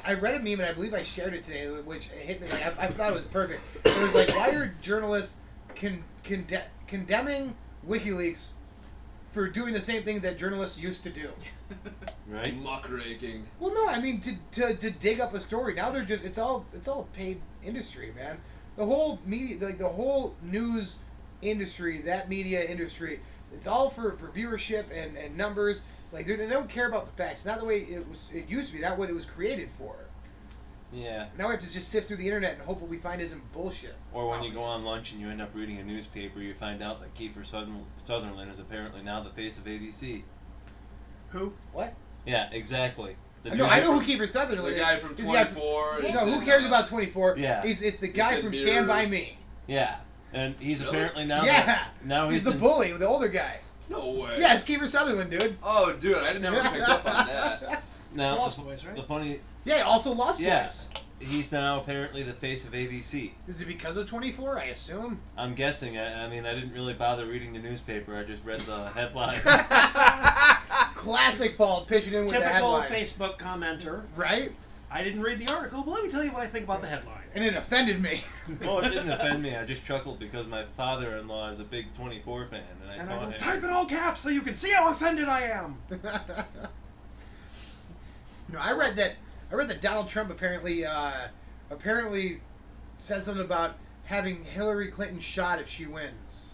S3: I read a meme and I believe I shared it today, which hit me. Like I thought it was perfect. It was like, why are journalists condemning WikiLeaks for doing the same thing that journalists used to do?
S5: Right?
S4: Muckraking.
S3: Well, no, I mean to dig up a story. Now they're just it's all a paid industry, man. The whole media, like the whole news industry, that media industry, it's all for viewership and numbers. Like they don't care about the facts. Not the way it used to be. Not what it was created for.
S5: Yeah.
S3: Now we have to just sift through the internet and hope what we find isn't bullshit.
S5: Or when you go on lunch and you end up reading a newspaper, you find out that Kiefer Sutherland is apparently now the face of ABC.
S6: Who?
S3: What?
S5: Yeah, exactly.
S3: No, I know who Kiefer Sutherland
S4: The
S3: is.
S4: guy from
S3: He's the guy
S4: 24.
S3: No, who cares about 24?
S5: Yeah.
S3: It's the guy
S4: in
S3: from Stand By
S4: Mirrors.
S3: Me.
S5: Yeah, and he's
S4: Really?
S5: apparently now.
S3: Yeah.
S5: Now
S3: He's
S5: he's
S3: the bully, the older guy.
S4: No way.
S3: Yeah, it's Kiefer Sutherland, dude.
S4: Oh, dude, I didn't ever pick up on that.
S5: Now
S6: Lost Boys, right?
S5: the funny.
S3: Yeah, also Lost
S5: Yes.
S3: Boys.
S5: He's now apparently the face of ABC.
S3: Is it because of 24? I assume.
S5: I'm guessing. I mean, I didn't really bother reading the newspaper. I just read the headline.
S3: Classic Paul pitching in with the
S6: Typical
S3: headline.
S6: Facebook commenter.
S3: Right?
S6: I didn't read the article, but let me tell you what I think about the headline.
S3: And it offended me.
S5: Oh, it didn't offend me. I just chuckled because my father-in-law is a big 24 fan, and I
S6: And I
S5: taught
S6: will
S5: him.
S6: type in all caps so you can see how offended I am.
S3: No, I read that Donald Trump apparently says something about having Hillary Clinton shot if she wins.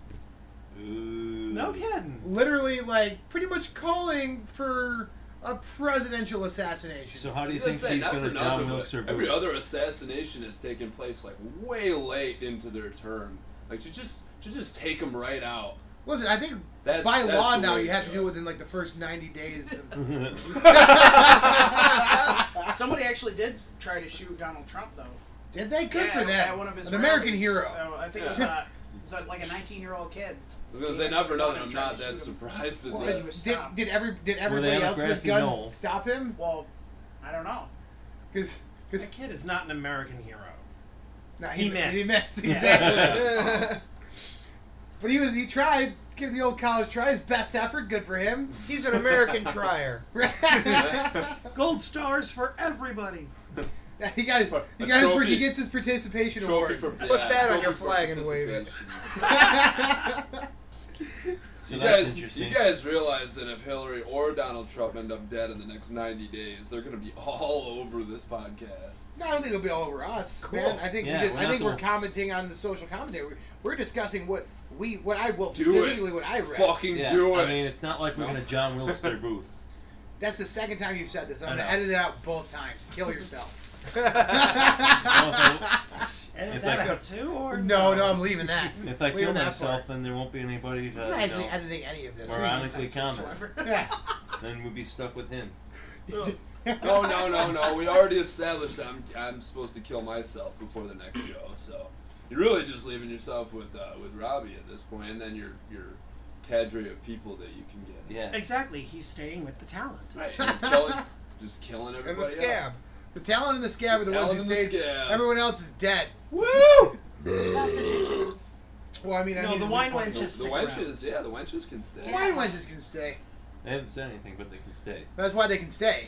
S5: Ooh.
S6: No kidding.
S3: Literally, like, pretty much calling for a presidential assassination.
S5: So how do you
S4: I was
S5: think
S4: gonna say,
S5: he's
S4: not
S5: going
S4: for
S5: to
S4: nothing,
S5: John
S4: but
S5: Wilkes her
S4: every
S5: boot?
S4: other assassination has taken place like way late into their term. Like to just take them right out.
S3: Listen, I think
S4: That's
S3: by law
S4: the
S3: now
S4: way
S3: you have to
S4: go.
S3: do it within like the first 90 days.
S9: Somebody actually did try to shoot Donald Trump, though.
S3: Did they? Good
S9: Yeah,
S3: for them.
S9: at one of his
S3: An American
S9: rallies.
S3: hero.
S9: I think it was like a 19-year-old kid.
S4: I was gonna say, not for nothing, I'm
S9: Tried
S4: not
S9: to
S4: that
S9: shoot him.
S4: surprised at
S3: Well,
S4: that.
S9: he was stopped.
S3: did everybody
S5: on a
S3: else with
S5: grassy
S3: guns
S5: knoll?
S3: stop him?
S9: Well, I don't know.
S3: Because
S6: That kid is not an American hero.
S3: no,
S6: He missed.
S3: He missed exactly. But he tried. Give the old college try his best effort. Good for him.
S7: He's an American trier.
S6: Gold stars for everybody.
S3: he got
S4: trophy.
S3: he gets his participation
S4: Trophy
S3: award.
S4: for
S7: Put that on
S4: trophy
S7: your
S4: for
S7: flag and wave it.
S4: participation.
S5: So
S4: You
S5: that's
S4: guys,
S5: interesting.
S4: you guys realize that if Hillary or Donald Trump end up dead in the next 90 days, they're gonna be all over this podcast.
S3: No, I don't think it'll be all over us,
S7: Cool.
S3: man. I think
S5: Yeah,
S3: I think
S5: we're
S3: we're commenting on the social commentary. We're discussing what I will
S4: Do
S3: specifically
S4: it.
S3: what I read.
S4: Fucking
S5: Yeah,
S4: do it.
S5: I mean, it's not like we're
S4: No.
S5: going to John Wilkes their booth.
S3: That's the second time you've said this. I'm
S5: I
S3: gonna
S5: know.
S3: edit it out both times. Kill yourself.
S6: Edit
S5: If
S6: that
S5: I-
S6: out too, or
S3: No, I'm leaving that.
S5: If I
S3: Leaving
S5: kill
S3: that
S5: myself,
S3: part.
S5: then there won't be anybody to
S3: I'm not actually editing any of this.
S5: ironically comment.
S3: Yeah.
S5: Then we'd be stuck with him.
S4: No. We already established that I'm supposed to kill myself before the next show. So you're really just leaving yourself with Robbie at this point, and then your cadre of people that you can get.
S5: Yeah.
S6: Exactly. He's staying with the talent.
S4: Right. Just killing
S7: And
S4: everybody.
S7: the scab.
S3: The talent and the scab are the ones who
S4: Talent and the
S3: stays.
S4: scab.
S3: Everyone else is dead.
S4: Woo!
S8: About the bitches.
S3: Well, I mean, I
S6: No,
S3: need
S6: the
S3: at
S6: wine
S3: least one.
S6: wenches
S4: The
S6: stick around.
S4: wenches, yeah, the wenches can stay.
S8: Yeah.
S3: Wine wenches can stay.
S5: They haven't said anything, but they can stay.
S3: That's why they can stay.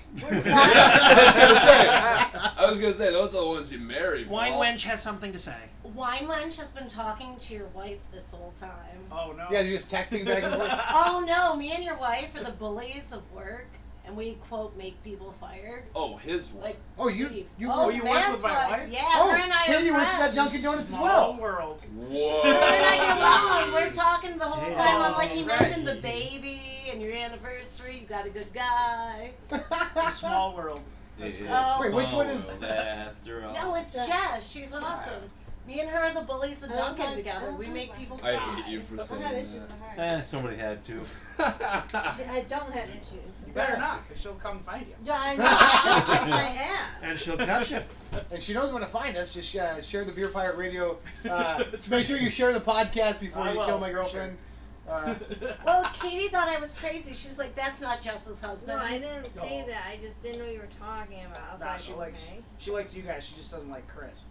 S4: I was gonna say those are the ones you marry.
S6: Wine
S4: Paul.
S6: wench has something to say.
S8: Wine wench has been talking to your wife this whole time.
S9: Oh no.
S3: Yeah, you're just texting back and forth.
S8: Oh no, me and your wife are the bullies of work, and we quote make people fired.
S4: Oh, his one.
S8: Like
S3: Oh, you
S8: leave.
S3: you.
S8: Oh,
S9: you work
S8: Man's
S9: with my wife?
S8: Yeah,
S3: Oh,
S8: her and I
S3: Ken,
S8: are
S3: you went to that
S8: friends.
S3: Dunkin' Donuts as
S9: Small
S3: well.
S9: world.
S4: Whoa.
S8: Her and I get along. We're talking the whole time. I'm like, he
S9: Right.
S8: mentioned the baby and your anniversary. You got a good guy.
S9: It's a small world.
S5: It's
S8: cool.
S3: Wait, which one is-
S5: After all.
S8: No, it's Jess. She's awesome. Me and her are the bullies of Duncan together. We make people cry.
S4: I hate you for
S10: I
S4: saying
S10: have issues
S4: that.
S10: with her.
S5: Somebody had to.
S10: I don't have issues.
S9: You better not, because she'll come find you.
S10: Yeah, I know. She'll kick my ass.
S5: And she'll catch you.
S3: And she knows where to find us. Just share the Beer Pirate Radio. Make sure you share the podcast before
S9: I
S3: you
S9: will,
S3: kill my
S9: for
S3: girlfriend.
S8: Well, Katie thought I was crazy. She's like, that's not Jess's husband.
S10: No, I didn't say
S9: No.
S10: that. I just didn't know what you were talking about. I was
S9: Nah,
S10: like,
S9: she
S10: okay.
S9: likes you guys. She just doesn't like Chris.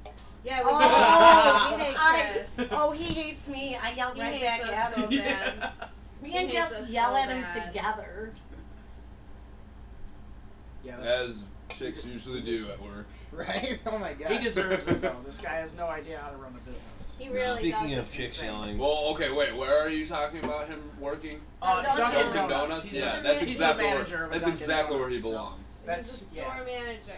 S10: Yeah, we,
S8: Oh,
S10: we hate Chris.
S8: he hates me. I yell
S10: He
S8: right
S10: hates
S8: back
S10: us
S8: at
S10: so
S8: him.
S10: bad.
S8: Me
S10: He
S8: and
S10: hates
S8: Jess
S10: us
S8: yell
S10: so
S8: at him
S10: bad.
S8: together.
S9: Yeah, that's,
S4: As chicks usually do at work.
S3: Right? Oh my god.
S9: he deserves it though. This guy has no idea how to run a business.
S10: He really
S5: Speaking
S10: does.
S5: of chicks
S9: insane.
S5: yelling,
S4: Well, okay, wait. Where are you talking about him working?
S8: Dunkin'
S4: Donuts.
S9: He's
S4: Yeah,
S9: the-
S4: that's
S9: he's
S4: exactly
S9: the
S4: where.
S9: manager of a
S4: That's
S9: Dunkin'
S4: exactly where he
S9: Donuts, so
S4: belongs.
S10: He's a
S9: That's
S10: store manager.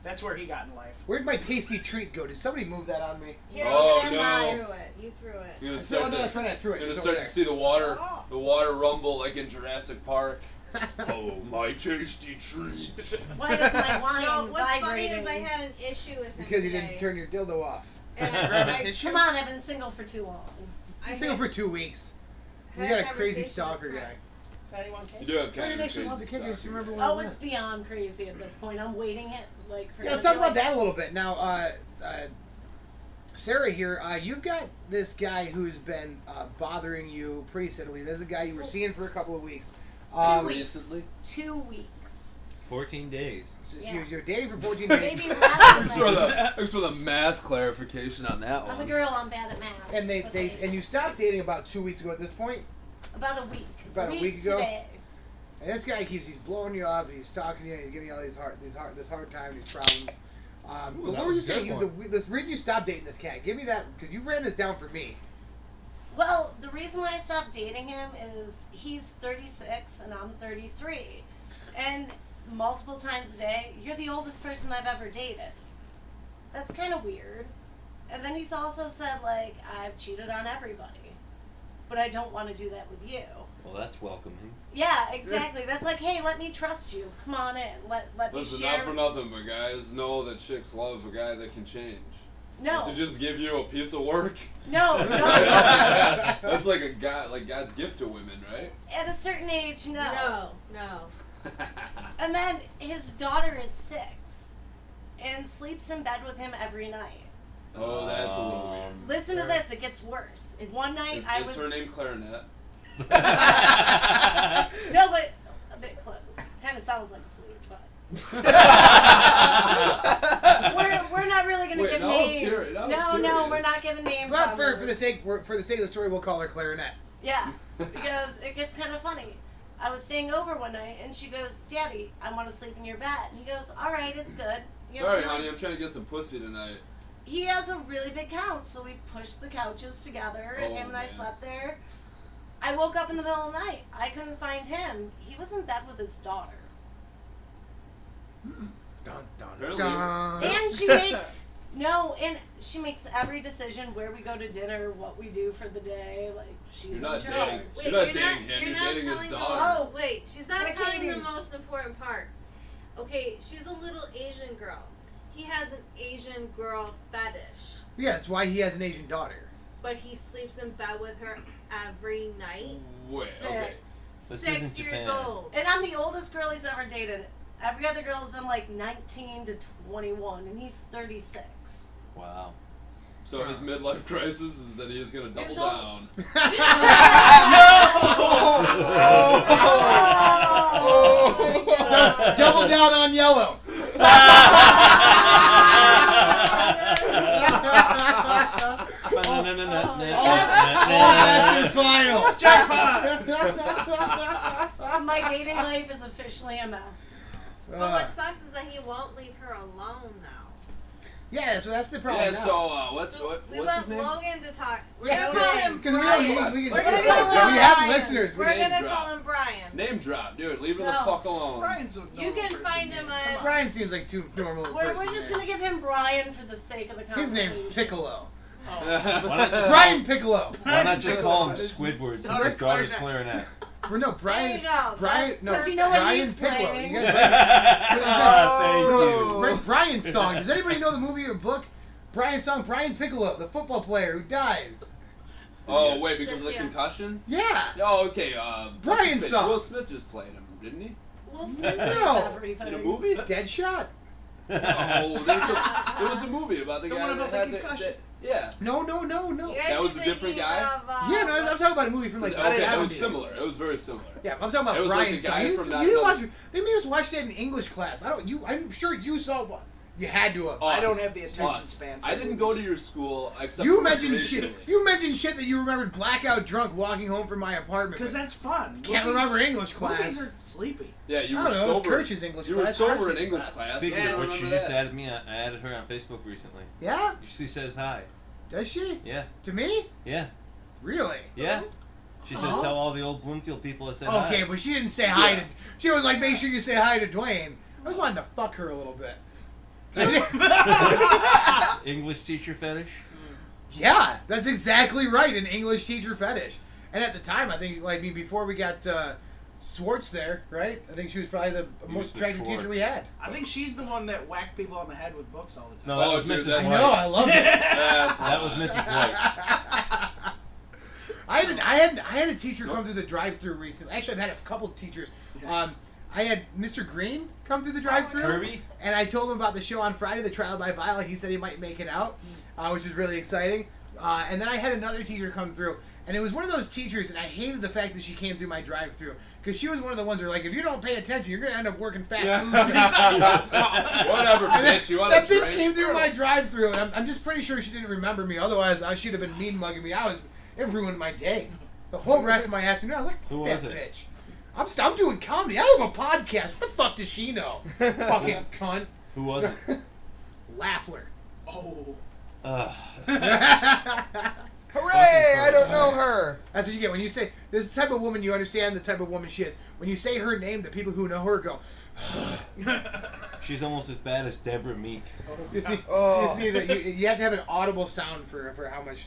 S9: That's where he got in life.
S3: Where'd my tasty treat go? Did somebody move that on me?
S8: Here,
S4: Oh,
S8: look at
S4: no.
S8: mine.
S10: You threw it.
S4: You're gonna
S3: No,
S4: start
S3: no, that's
S4: to,
S3: right. I threw it.
S4: you're gonna
S3: It's
S4: start
S3: over
S4: to see the water rumble like in Jurassic Park.
S3: there.
S4: Oh, my tasty treat.
S8: Why is my wine
S10: No, what's funny
S8: vibrating?
S10: is I had an issue with him
S3: Because you
S10: today.
S3: didn't turn your dildo off.
S10: And
S3: Grab a
S10: I-
S3: tissue?
S8: Come on, I've been single for too long.
S3: I'm single for 2 weeks.
S10: had
S3: You got a
S10: conversation
S3: crazy
S10: with
S3: stalker
S10: Chris.
S3: guy.
S4: You do have
S3: I
S4: kind
S3: didn't
S4: of
S3: actually want the
S4: crazy
S3: kids.
S4: stuff.
S3: Remember when?
S8: Oh, it's beyond crazy at this point. I'm waiting it for.
S3: Yeah, let's talk about that a little bit. Now, Sarah here, you've got this guy who's been bothering you pretty steadily. There's a guy you were seeing for a couple of weeks.
S8: 2 weeks.
S4: Recently?
S8: 2 weeks.
S5: 14 days.
S3: So
S8: Yeah.
S3: you're dating for 14 days.
S8: Maybe less than that.
S4: Thanks for the math clarification on that
S8: I'm a
S4: one.
S8: girl. I'm bad at math.
S3: And
S8: Okay.
S3: and you stopped dating about 2 weeks ago at this point.
S8: About a week.
S3: About a week ago?
S8: Today.
S3: And this guy he's blowing you up, he's stalking you, and he's giving you all this hard time, these problems. But
S11: that
S3: what were you
S11: was a
S3: saying?
S11: good
S3: The reason you stopped dating this cat? Give me that, because you ran this down for me.
S8: Well, the reason why I stopped dating him is he's 36 and I'm 33. And multiple times a day, you're the oldest person I've ever dated. That's kind of weird. And then he's also said, like, I've cheated on everybody. But I don't want to do that with you.
S5: Well, that's welcoming.
S8: Yeah, exactly. That's like, hey, let me trust you. Come on in. Let me
S4: Listen,
S8: share.
S4: not for nothing, but guys know that chicks love a guy that can change.
S8: No.
S4: And to just give you a piece of work.
S8: No, no.
S4: That's like God's gift to women, right?
S8: At a certain age, no.
S10: No.
S8: And then his daughter is 6 and sleeps in bed with him every night.
S4: Oh, that's a little weird.
S8: Listen to this, it gets worse. One night
S4: Is,
S8: I
S4: is
S8: was
S4: her name Clarinet?
S8: No, but a bit close. Kind of sounds like a flute, but we're not really gonna
S4: Wait,
S8: give
S4: now I'm
S8: names.
S4: curious. Now I'm
S8: No,
S4: curious.
S8: we're not giving names.
S3: But
S8: on
S3: for the
S8: this.
S3: sake of the story, we'll call her Clarinet.
S8: Yeah, because it gets kind of funny. I was staying over one night, and she goes, "Daddy, I want to sleep in your bed." And he goes, "All right, it's good." He has,
S4: Sorry,
S8: really-
S4: honey, I'm trying to get some pussy tonight.
S8: he has a really big couch, so we pushed the couches together, and
S4: Oh,
S8: him and I
S4: man.
S8: slept there. I woke up in the middle of the night. I couldn't find him. He was in bed with his daughter.
S3: Dun, dun,
S4: Apparently-
S3: dun.
S8: And she makes she makes every decision, where we go to dinner, what we do for the day. Like, she's
S4: You're
S8: in
S4: not
S8: charge.
S4: dating.
S10: Wait,
S4: You're not
S10: you're
S4: dating
S10: not-
S4: him.
S10: you're
S4: You're
S10: not
S4: dating his
S10: telling the
S4: daughter.
S10: most- wait, she's not
S8: Wait,
S10: telling the
S8: Katie.
S10: most important part. Okay, she's a little Asian girl. He has an Asian girl fetish,
S3: Yeah, that's why he has an Asian daughter.
S10: but he sleeps in bed with her every night.
S4: Wait, okay.
S8: 6.
S5: This
S10: 6
S5: isn't
S10: years
S5: Japan.
S10: old.
S8: And I'm the oldest girl he's ever dated. Every other girl has been like 19 to 21, and he's 36.
S5: Wow.
S4: So his midlife crisis is that he is going to double
S8: It's all-
S4: down.
S3: Double down on yellow. That's your final.
S8: My dating life is officially a mess.
S10: But what sucks is that he won't leave her alone now.
S3: Yeah, so that's the problem.
S4: Yeah,
S3: now.
S4: so what's
S10: We
S4: what's
S10: want
S4: his name?
S10: Logan to talk. We're
S3: Yeah,
S10: gonna call him
S3: because
S10: Brian.
S3: we
S10: We're gonna
S3: we
S10: call him
S3: have
S10: Brian.
S3: listeners.
S10: We're
S4: name
S10: gonna
S4: drop.
S10: call him Brian.
S4: Name drop, dude. Leave her the
S8: No.
S4: fuck alone.
S9: Brian's a
S10: You
S9: normal
S10: can
S9: person
S10: find
S9: name.
S10: him
S9: Come
S10: on-
S3: Brian seems like too normal. a
S8: We're
S3: person
S8: just
S3: name.
S8: gonna give him Brian for the sake of the
S3: His
S8: conversation.
S3: name's Piccolo.
S5: Why not just
S3: Brian Piccolo.
S5: Why not just call him Squidward since his daughter's Clarinet?
S3: Or no, Brian.
S10: There you go.
S3: Brian.
S10: That's
S3: No,
S8: Because you know what
S3: Brian
S8: he's
S3: Piccolo.
S8: playing.
S3: You guys
S5: Thank you.
S3: Brian's song. Does anybody know the movie or book? Brian Piccolo, the football player who dies.
S4: Oh wait, because of the
S10: Just you.
S4: concussion?
S3: Yeah.
S4: Oh, okay.
S3: Brian's song.
S4: Will Smith just played him, didn't he?
S8: Will Smith
S3: No.
S8: knows everything.
S4: In a movie?
S3: Deadshot?
S4: Oh, there was a movie about the
S9: The
S4: guy
S9: one about
S4: that
S9: the
S4: had
S9: concussion.
S4: yeah.
S3: No.
S10: You guys
S4: That was
S10: are
S4: a different
S10: thinking
S4: guy?
S10: Of,
S3: Yeah, no, I'm talking about a movie from like the
S4: Okay,
S3: 70s.
S4: it was similar. It was very similar.
S3: Yeah, I'm talking about
S4: It was like
S3: Brian's
S4: the
S3: song.
S4: guy
S3: You
S4: from
S3: didn't,
S4: that-
S3: you didn't watch. They made us watch that in English class. I'm sure you saw one. You had to have.
S9: I don't
S4: Us.
S9: have the attention
S4: Us.
S9: span for
S4: I didn't go to
S9: movies.
S4: your school except
S3: You
S4: for
S3: mentioned shit.
S4: recreationally.
S3: You mentioned shit that you remembered blackout drunk walking home from my apartment.
S9: Because that's fun.
S3: Can't
S9: Movies-
S3: remember English class.
S9: Movies are sleepy.
S4: Yeah, you
S3: I
S4: were
S3: don't know, it was
S4: sober.
S3: Kirch's English
S4: You were
S3: class.
S4: sober in
S3: Kirch's
S4: English
S3: class.
S4: class.
S5: Speaking
S4: Yeah, I
S5: of which, she
S4: remember
S5: just
S4: that.
S5: added me. I added her on Facebook recently.
S3: Yeah?
S5: She says hi.
S3: Does she?
S5: Yeah.
S3: To me?
S5: Yeah.
S3: Really?
S5: Yeah. She says
S3: Uh-huh.
S5: tell all the old Bloomfield people I said hi.
S3: Okay, but she didn't say hi
S4: Yeah.
S3: to. She was like, make sure you say hi to Duane. I just wanted to fuck her a little bit.
S5: English teacher fetish.
S3: Yeah, that's exactly right. An English teacher fetish. And at the time, I think, like, before we got Swartz there, right? I think she was probably the most
S5: Mr.
S3: attractive teacher we
S5: Schwartz.
S3: had.
S9: I think she's the one that whacked people on the head with books all the time.
S5: No, that
S4: Oh,
S5: was
S4: dude,
S5: Mrs.
S4: that's-
S3: I
S5: White.
S3: know, I love it.
S4: That's
S5: That was Mrs. White.
S3: I had a teacher come through the drive-through recently. Actually, I've had a couple of teachers. I had Mr. Green come through the drive-through.
S5: Kirby?
S3: And I told him about the show on Friday, the Trial by Violet. He said he might make it out, which is really exciting. And then I had another teacher come through, and it was one of those teachers, and I hated the fact that she came through my drive-through, because she was one of the ones who were like, if you don't pay attention, you're going to end up working fast food.
S4: Whatever,
S3: And
S4: bitch. You want
S3: that
S4: to
S3: bitch
S4: drink?
S3: came through my drive-through, and I'm just pretty sure she didn't remember me. Otherwise, I should have been mean mugging me. It ruined my day. The whole rest of my afternoon, I was like,
S5: Who
S3: that
S5: was it?
S3: bitch. I'm doing comedy. I have a podcast. What the fuck does she know? Fucking cunt.
S5: Who was it?
S3: Laffler.
S9: Oh.
S7: Hooray! I don't know her.
S3: That's what you get when you say this is the type of woman you understand the type of woman she is. When you say her name, the people who know her go.
S5: She's almost as bad as Deborah Meek.
S3: You see,
S7: Oh.
S3: you see that you have to have an audible sound for how much.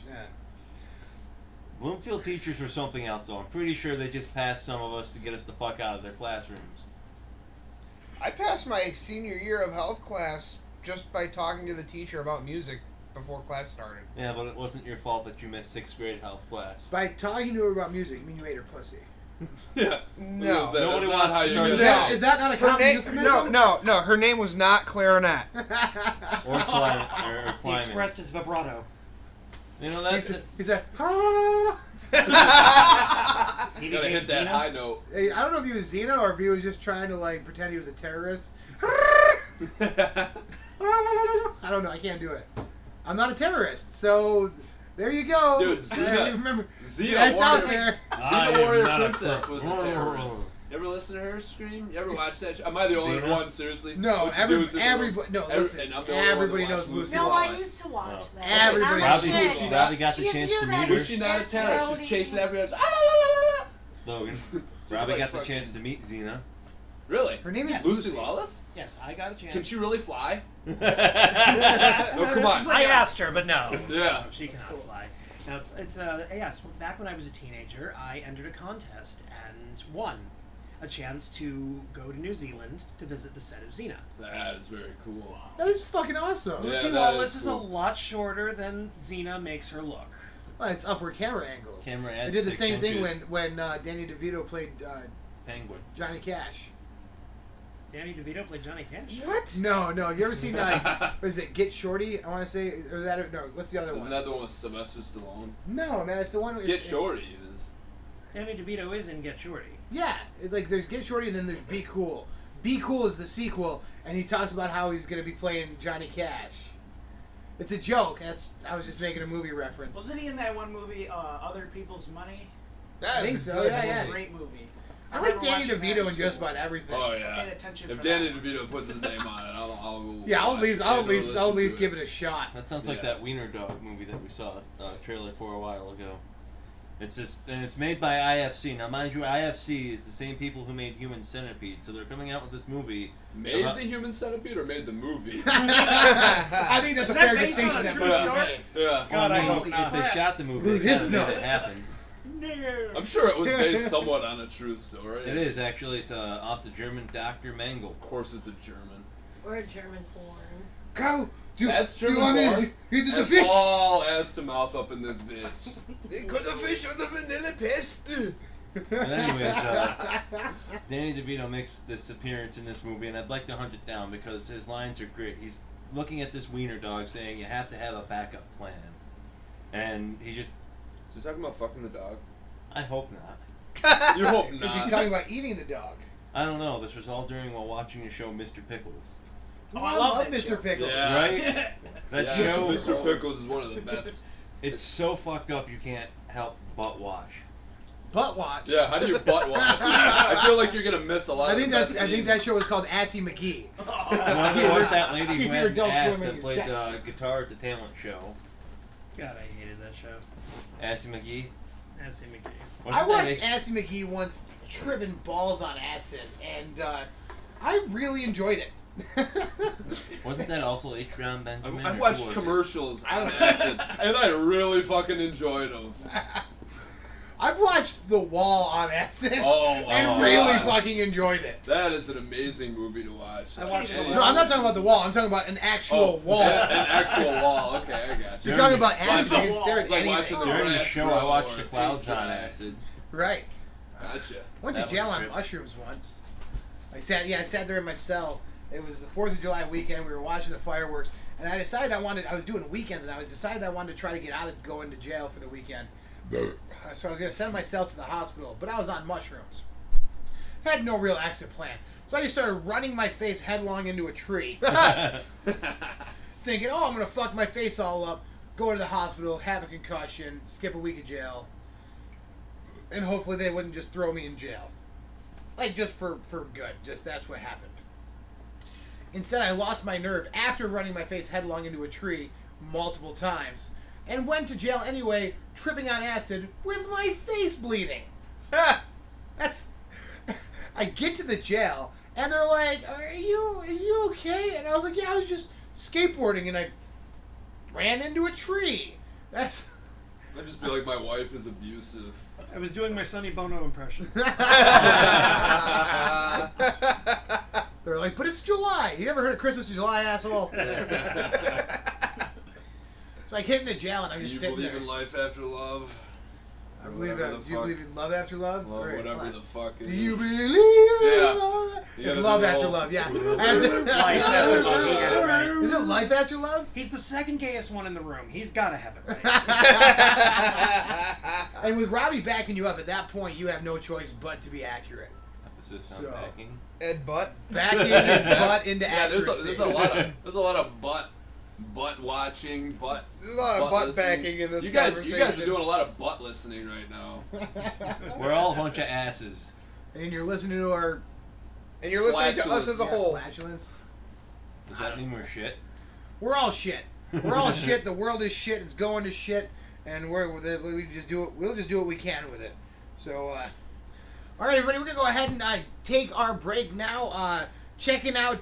S5: Bloomfield teachers were something else, though. I'm pretty sure they just passed some of us to get us the fuck out of their classrooms.
S7: I passed my senior year of health class just by talking to the teacher about music before class started.
S5: Yeah, but it wasn't your fault that you missed 6th grade health class.
S3: By talking to her about music, you mean you ate her pussy?
S4: Yeah.
S7: No.
S4: That's
S5: Nobody
S4: not
S5: wants
S4: how
S5: to
S4: you
S5: start
S4: get
S5: a-
S3: Is
S4: it.
S3: that, is that not a
S7: Her
S3: common
S7: name?
S3: euphemism?
S7: No. Her name was not clarinet.
S5: Or climb, or
S6: He
S5: climbing.
S6: expressed his vibrato.
S5: You know,
S3: He
S5: that's
S3: said,
S5: it.
S3: he said
S6: He
S4: Gotta
S6: became
S4: hit that
S6: Xena.
S4: high note.
S3: Hey, I don't know if he was Xena or if he was just trying to like pretend he was a terrorist. I don't know. I can't do it. I'm not a terrorist, so there you go.
S4: Dude, Xena-
S3: remember,
S4: Xena
S3: that's out
S4: Warrior-
S3: there.
S5: I
S4: Xena
S5: am
S4: Warrior
S5: not a
S4: Princess
S5: crook.
S4: was a terrorist. You ever listen to her scream? You ever watch that show? Am I the only
S5: Xena?
S4: one, seriously?
S3: No,
S4: Bunch of dudes in the room.
S3: everybody. No,
S4: Every-
S3: listen.
S4: and I'm the only one
S3: Everybody
S4: that
S3: knows
S4: watched
S3: Lucy
S8: No, I
S3: Lawless.
S8: used to watch
S5: Oh.
S8: that.
S3: Everybody
S8: I'm
S3: knows
S8: a
S3: Lucy
S8: shit.
S3: Lawless.
S5: Robbie got the
S8: She used
S5: chance
S8: do
S5: to
S8: that.
S5: meet her.
S4: Was she not a terrorist? She's chasing everybody.
S5: Logan. Robbie
S7: like
S5: got the
S7: fucking-
S5: chance to meet Xena.
S4: Really?
S3: Her name is
S4: Lucy
S3: Lucy.
S4: Lawless?
S6: Yes, I got a chance.
S4: Can she really fly?
S5: no,
S4: No, come on.
S6: I asked her, but no.
S4: Yeah.
S6: No, she cannot fly. Now, yes, back when I was a teenager, I entered a contest and won a chance to go to New Zealand to visit the set of Xena.
S4: That is very cool.
S3: That is fucking awesome.
S4: Yeah,
S6: Lucy
S4: that
S6: Lawless
S4: is
S6: is a
S4: cool.
S6: lot shorter than Xena makes her look.
S3: Well, it's upward camera angles.
S5: Camera
S3: They
S5: adds
S3: did the
S5: 6
S3: same thing
S5: inches.
S3: when Danny DeVito played
S5: Penguin.
S3: Johnny Cash.
S6: Danny DeVito played Johnny Cash.
S3: What? No. You ever seen what is it? Get Shorty? I want to say, or that? No. What's the other
S4: Isn't
S3: one?
S4: that the one with Sylvester Stallone?
S3: No, man. It's the one.
S4: Get Shorty. It is.
S6: Danny DeVito is in Get Shorty.
S3: Yeah, like there's Get Shorty, and then there's Be Cool. Be Cool is the sequel, and he talks about how he's going to be playing Johnny Cash. It's a joke. I was just making a movie reference.
S9: Wasn't he in that one movie, Other People's Money?
S3: I think so.
S7: good
S3: Yeah,
S9: It's
S3: yeah.
S9: a great movie.
S3: I like
S9: remember
S3: Danny
S9: watching that
S3: DeVito in
S9: school.
S3: just about everything.
S4: Oh
S9: Paid
S4: yeah.
S9: attention
S4: If
S9: for
S4: Danny
S9: that.
S4: DeVito puts his name on it, I'll go.
S3: Yeah, I'll
S4: watch it.
S3: at
S4: Go
S3: least
S4: listen
S3: give
S4: to
S3: it a shot.
S5: That sounds like
S4: Yeah.
S5: that Wiener Dog movie that we saw trailer for a while ago. It's just, and it's made by IFC. Now, mind you, IFC is the same people who made Human Centipede, so they're coming out with this movie.
S4: Made
S5: about-
S4: the Human Centipede or made the movie?
S3: I think that's
S9: Is
S3: a
S9: that
S3: fair
S9: based on
S3: distinction
S9: a
S3: that
S9: true
S3: must be
S9: story?
S3: made.
S4: Yeah.
S6: God, I
S5: mean,
S6: hope not.
S5: If they shot the movie, they kind of made it happen.
S6: No.
S4: I'm sure it was based somewhat on a true story.
S5: It is actually. It's off the German Dr. Mengel.
S4: Of course, it's a German.
S8: Or a German born.
S3: Go. Do
S4: That's
S3: you
S4: German
S3: want me
S4: porn.
S3: to eat the
S4: That's
S3: fish?
S4: all ass to mouth up in this bitch.
S7: They got the fish with the vanilla pest.
S5: But anyways, Danny DeVito makes this appearance in this movie, and I'd like to hunt it down because his lines are great. He's looking at this wiener dog saying, you have to have a backup plan. And he just...
S4: So you're talking about fucking the dog?
S5: I hope not.
S4: You hope
S3: Is he
S4: not.
S3: talking about eating the dog?
S5: I don't know. This was all during while watching the show Mr. Pickles.
S3: Oh,
S6: I
S3: I
S6: love
S3: love
S6: that
S3: Mr.
S6: show.
S3: Pickles.
S4: Yeah.
S5: Right? That
S4: Yeah,
S5: show,
S4: Mr. Pickles is one of the best.
S5: it's so fucked up you can't help but watch.
S3: Butt watch.
S4: Yeah, how do you butt watch? I feel like you're gonna miss a lot.
S3: I
S4: of
S3: think
S4: the
S3: that's.
S4: best
S3: I think
S4: scenes.
S3: that show was called Assy McGee.
S5: What was that lady
S3: Keep
S5: who
S3: your
S5: had
S3: adult
S5: ass
S3: swim in
S5: that
S3: your
S5: played
S3: chat.
S5: guitar at the talent show?
S6: God, I hated that show.
S5: Assy McGee?
S6: Assy McGee.
S3: I
S5: Wasn't
S3: watched
S5: that
S3: Assy McGee once tripping balls on acid, and I really enjoyed it.
S5: wasn't that also H. Benjamin?
S4: I've
S5: or
S4: watched
S5: who was it?
S4: commercials on acid, and I really fucking enjoyed them.
S3: I've watched The Wall on acid,
S4: Oh,
S3: and really fucking enjoyed it.
S4: That is an amazing movie to watch.
S6: I watched
S4: Any-
S6: The
S3: No, I'm not talking about The Wall. I'm talking about an actual wall.
S4: An actual wall. Okay, I got you.
S3: You're talking about
S4: Watch
S3: acid.
S4: the
S3: You can
S4: wall.
S3: stare at
S4: It's like
S3: anything.
S4: watching the
S5: During the
S4: grass
S5: show,
S4: grow
S5: I watched
S4: or
S5: the clouds
S4: paint
S5: on
S4: dry.
S5: acid.
S3: Right.
S4: Gotcha.
S3: Went to
S5: That
S3: jail
S5: was
S3: on
S5: good.
S3: mushrooms once. I sat there in my cell. It was the 4th of July weekend. We were watching the fireworks, and I decided I was doing weekends, and I decided I wanted to try to get out of going to jail for the weekend. So I was going to send myself to the hospital, but I was on mushrooms. Had no real exit plan. So I just started running my face headlong into a tree. Thinking, I'm going to fuck my face all up, go to the hospital, have a concussion, skip a week of jail, and hopefully they wouldn't just throw me in jail. Like, just for good. Just that's what happened. Instead, I lost my nerve after running my face headlong into a tree multiple times and went to jail anyway, tripping on acid with my face bleeding. That's... I get to the jail, and they're like, are you okay? And I was like, yeah, I was just skateboarding, and I ran into a tree. That's...
S4: I'd just be like, my wife is abusive.
S6: I was doing my Sonny Bono impression.
S3: They're like, but it's July. You ever heard of Christmas in July, asshole? So I get into jail, and I'm
S4: Do
S3: just
S4: you
S3: sitting
S4: believe
S3: there.
S4: in life after love?
S3: I
S4: Or
S3: believe
S4: whatever
S3: that.
S4: the
S3: Do you
S4: fuck-
S3: believe in love after love?
S4: Love,
S3: Or
S4: whatever
S3: what?
S4: the fuck it
S3: Do
S4: is.
S3: you believe in
S4: Yeah.
S3: love?
S4: You
S3: It's
S4: gotta
S3: love
S4: do the
S3: after
S4: whole-
S3: love, yeah.
S6: Life after love. He had it right.
S3: Is it life after love?
S6: He's the second gayest one in the room. He's got to have it right.
S3: And with Robbie backing you up at that point, you have no choice but to be accurate.
S5: Emphasis on
S3: So-
S5: backing.
S7: Ed Butt.
S3: Backing his butt into
S4: Yeah, there's
S3: accuracy.
S4: a lot of butt watching,
S7: There's a lot of butt
S4: listening.
S7: backing in this
S4: You guys
S7: conversation.
S4: are doing a lot of butt listening right now.
S5: We're all a bunch of asses.
S3: And you're listening to our
S7: And you're listening to us as a whole.
S3: flatulence.
S5: Does that mean we're shit?
S3: We're all shit. We're all shit. The world is shit. It's going to shit, and we just do it. We'll just do what we can with it. So, all right, everybody, we're gonna go ahead and take our break now. Checking out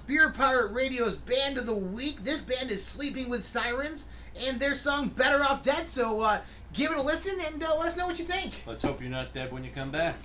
S3: Beer Pirate Radio's Band of the Week. This band is Sleeping with Sirens, and their song "Better Off Dead." So, give it a listen and let us know what you think.
S5: Let's hope you're not dead when you come back.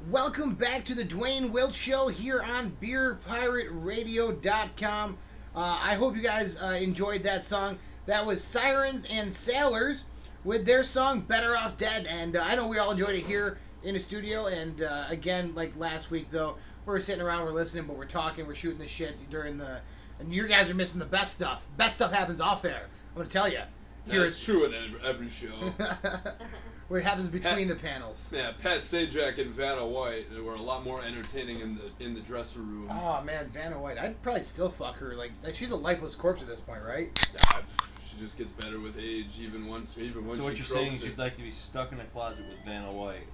S3: Welcome back to the Duane Wilt Show here on BeerPirateRadio.com. I hope you guys enjoyed that song. That was Sirens and Sailors with their song Better Off Dead. And I know we all enjoyed it here in the studio. And again, like last week, though, we're sitting around, we're listening, but we're talking, we're shooting the shit during the... And you guys are missing the best stuff. Best stuff happens off air. I'm going to tell you.
S4: That's true at every show.
S3: What happens between the panels.
S4: Yeah, Pat Sajak and Vanna White were a lot more entertaining in the dressing room.
S3: Oh man, Vanna White. I'd probably still fuck her. Like she's a lifeless corpse at this point, right?
S4: She just gets better with age, even once
S5: So
S4: she
S5: what you're
S4: croaks
S5: saying is
S4: it.
S5: you'd like to be stuck in a closet with Vanna White.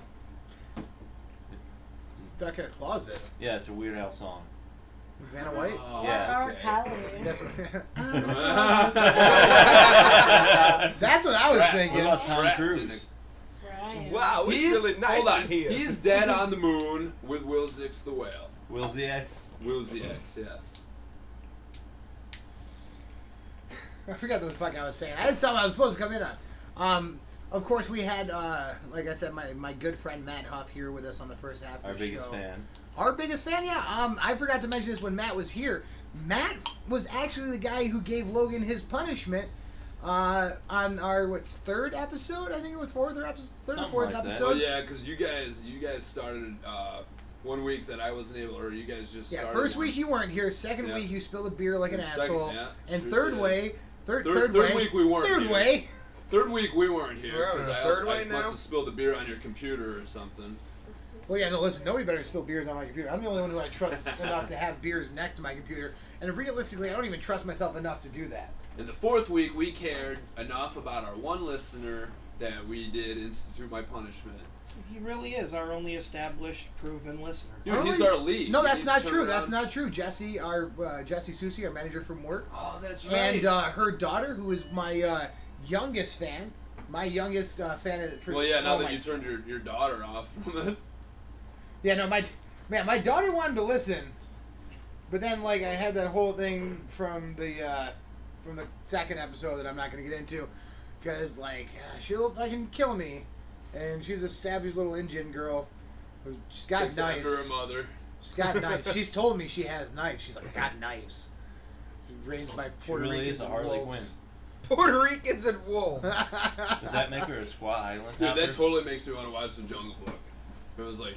S3: Stuck in a closet.
S5: Yeah, it's a Weird Al song.
S3: Vanna White.
S4: Oh,
S5: Yeah.
S8: Or
S4: okay.
S8: Kelly.
S3: That's what. That's what I was
S5: What
S3: thinking.
S5: about Tom
S4: Trapped in
S5: Cruise?
S8: That's right.
S7: Wow, it's really nice
S4: hold on.
S7: in here.
S4: He's dead on the moon with Will Zix the whale.
S5: Will the X?
S4: Will ZX, yes.
S3: I forgot what the fuck I was saying. I had something I was supposed to come in on. of course, we had, like I said, my good friend Matt Huff here with us on the first half of
S5: Our
S3: the
S5: biggest
S3: show.
S5: fan.
S3: Our biggest fan, yeah. I forgot to mention this when Matt was here. Matt was actually the guy who gave Logan his punishment on our third episode. I think it was third or
S5: Something
S3: fourth
S5: like that.
S3: episode.
S4: Well, yeah, because you guys started 1 week that I wasn't able, or you guys just
S3: Yeah,
S4: started.
S3: first week you weren't here. Second
S4: Yeah.
S3: week you spilled a beer like an
S4: Second-
S3: asshole.
S4: yeah,
S3: And
S4: sure
S3: third
S4: did.
S3: way, third
S4: Third
S3: way,
S4: week we weren't
S3: Third
S4: here.
S3: way.
S4: Third week we weren't here
S7: We're having
S4: because
S7: a
S4: I
S7: third way
S4: must
S7: now?
S4: have spilled a beer on your computer or something.
S3: Well, yeah, no, listen, nobody better spill beers on my computer. I'm the only one who I trust enough to have beers next to my computer. And realistically, I don't even trust myself enough to do that.
S4: In the fourth week, we cared enough about our one listener that we did institute my punishment.
S6: He really is our only established, proven listener.
S4: Dude, he's our lead.
S3: No,
S4: You
S3: that's
S4: need
S3: not
S4: to turn
S3: true.
S4: around.
S3: That's not true. Jesse, Jesse Susie, our manager from work,
S4: Oh, that's right.
S3: and her daughter, who is my youngest fan. My youngest fan.
S4: Well, yeah, now
S3: oh,
S4: that
S3: my-
S4: you turned your daughter off from it.
S3: Yeah, no, my daughter wanted to listen, but then like I had that whole thing from the second episode that I'm not gonna get into, because like she'll fucking kill me, and she's a savage little Indian girl. She's got
S4: Takes
S3: knives.
S4: after her mother.
S3: She's got knives. She's told me she has knives. She's like, I got knives. She's raised by Puerto
S5: really
S3: Ricans
S5: is a
S3: and
S5: Harley
S3: wolves.
S7: Puerto Ricans and wolves.
S5: Does that make her a Squaw Island?
S4: Dude,
S5: hopper?
S4: that totally makes me want to watch the Jungle Book. It was like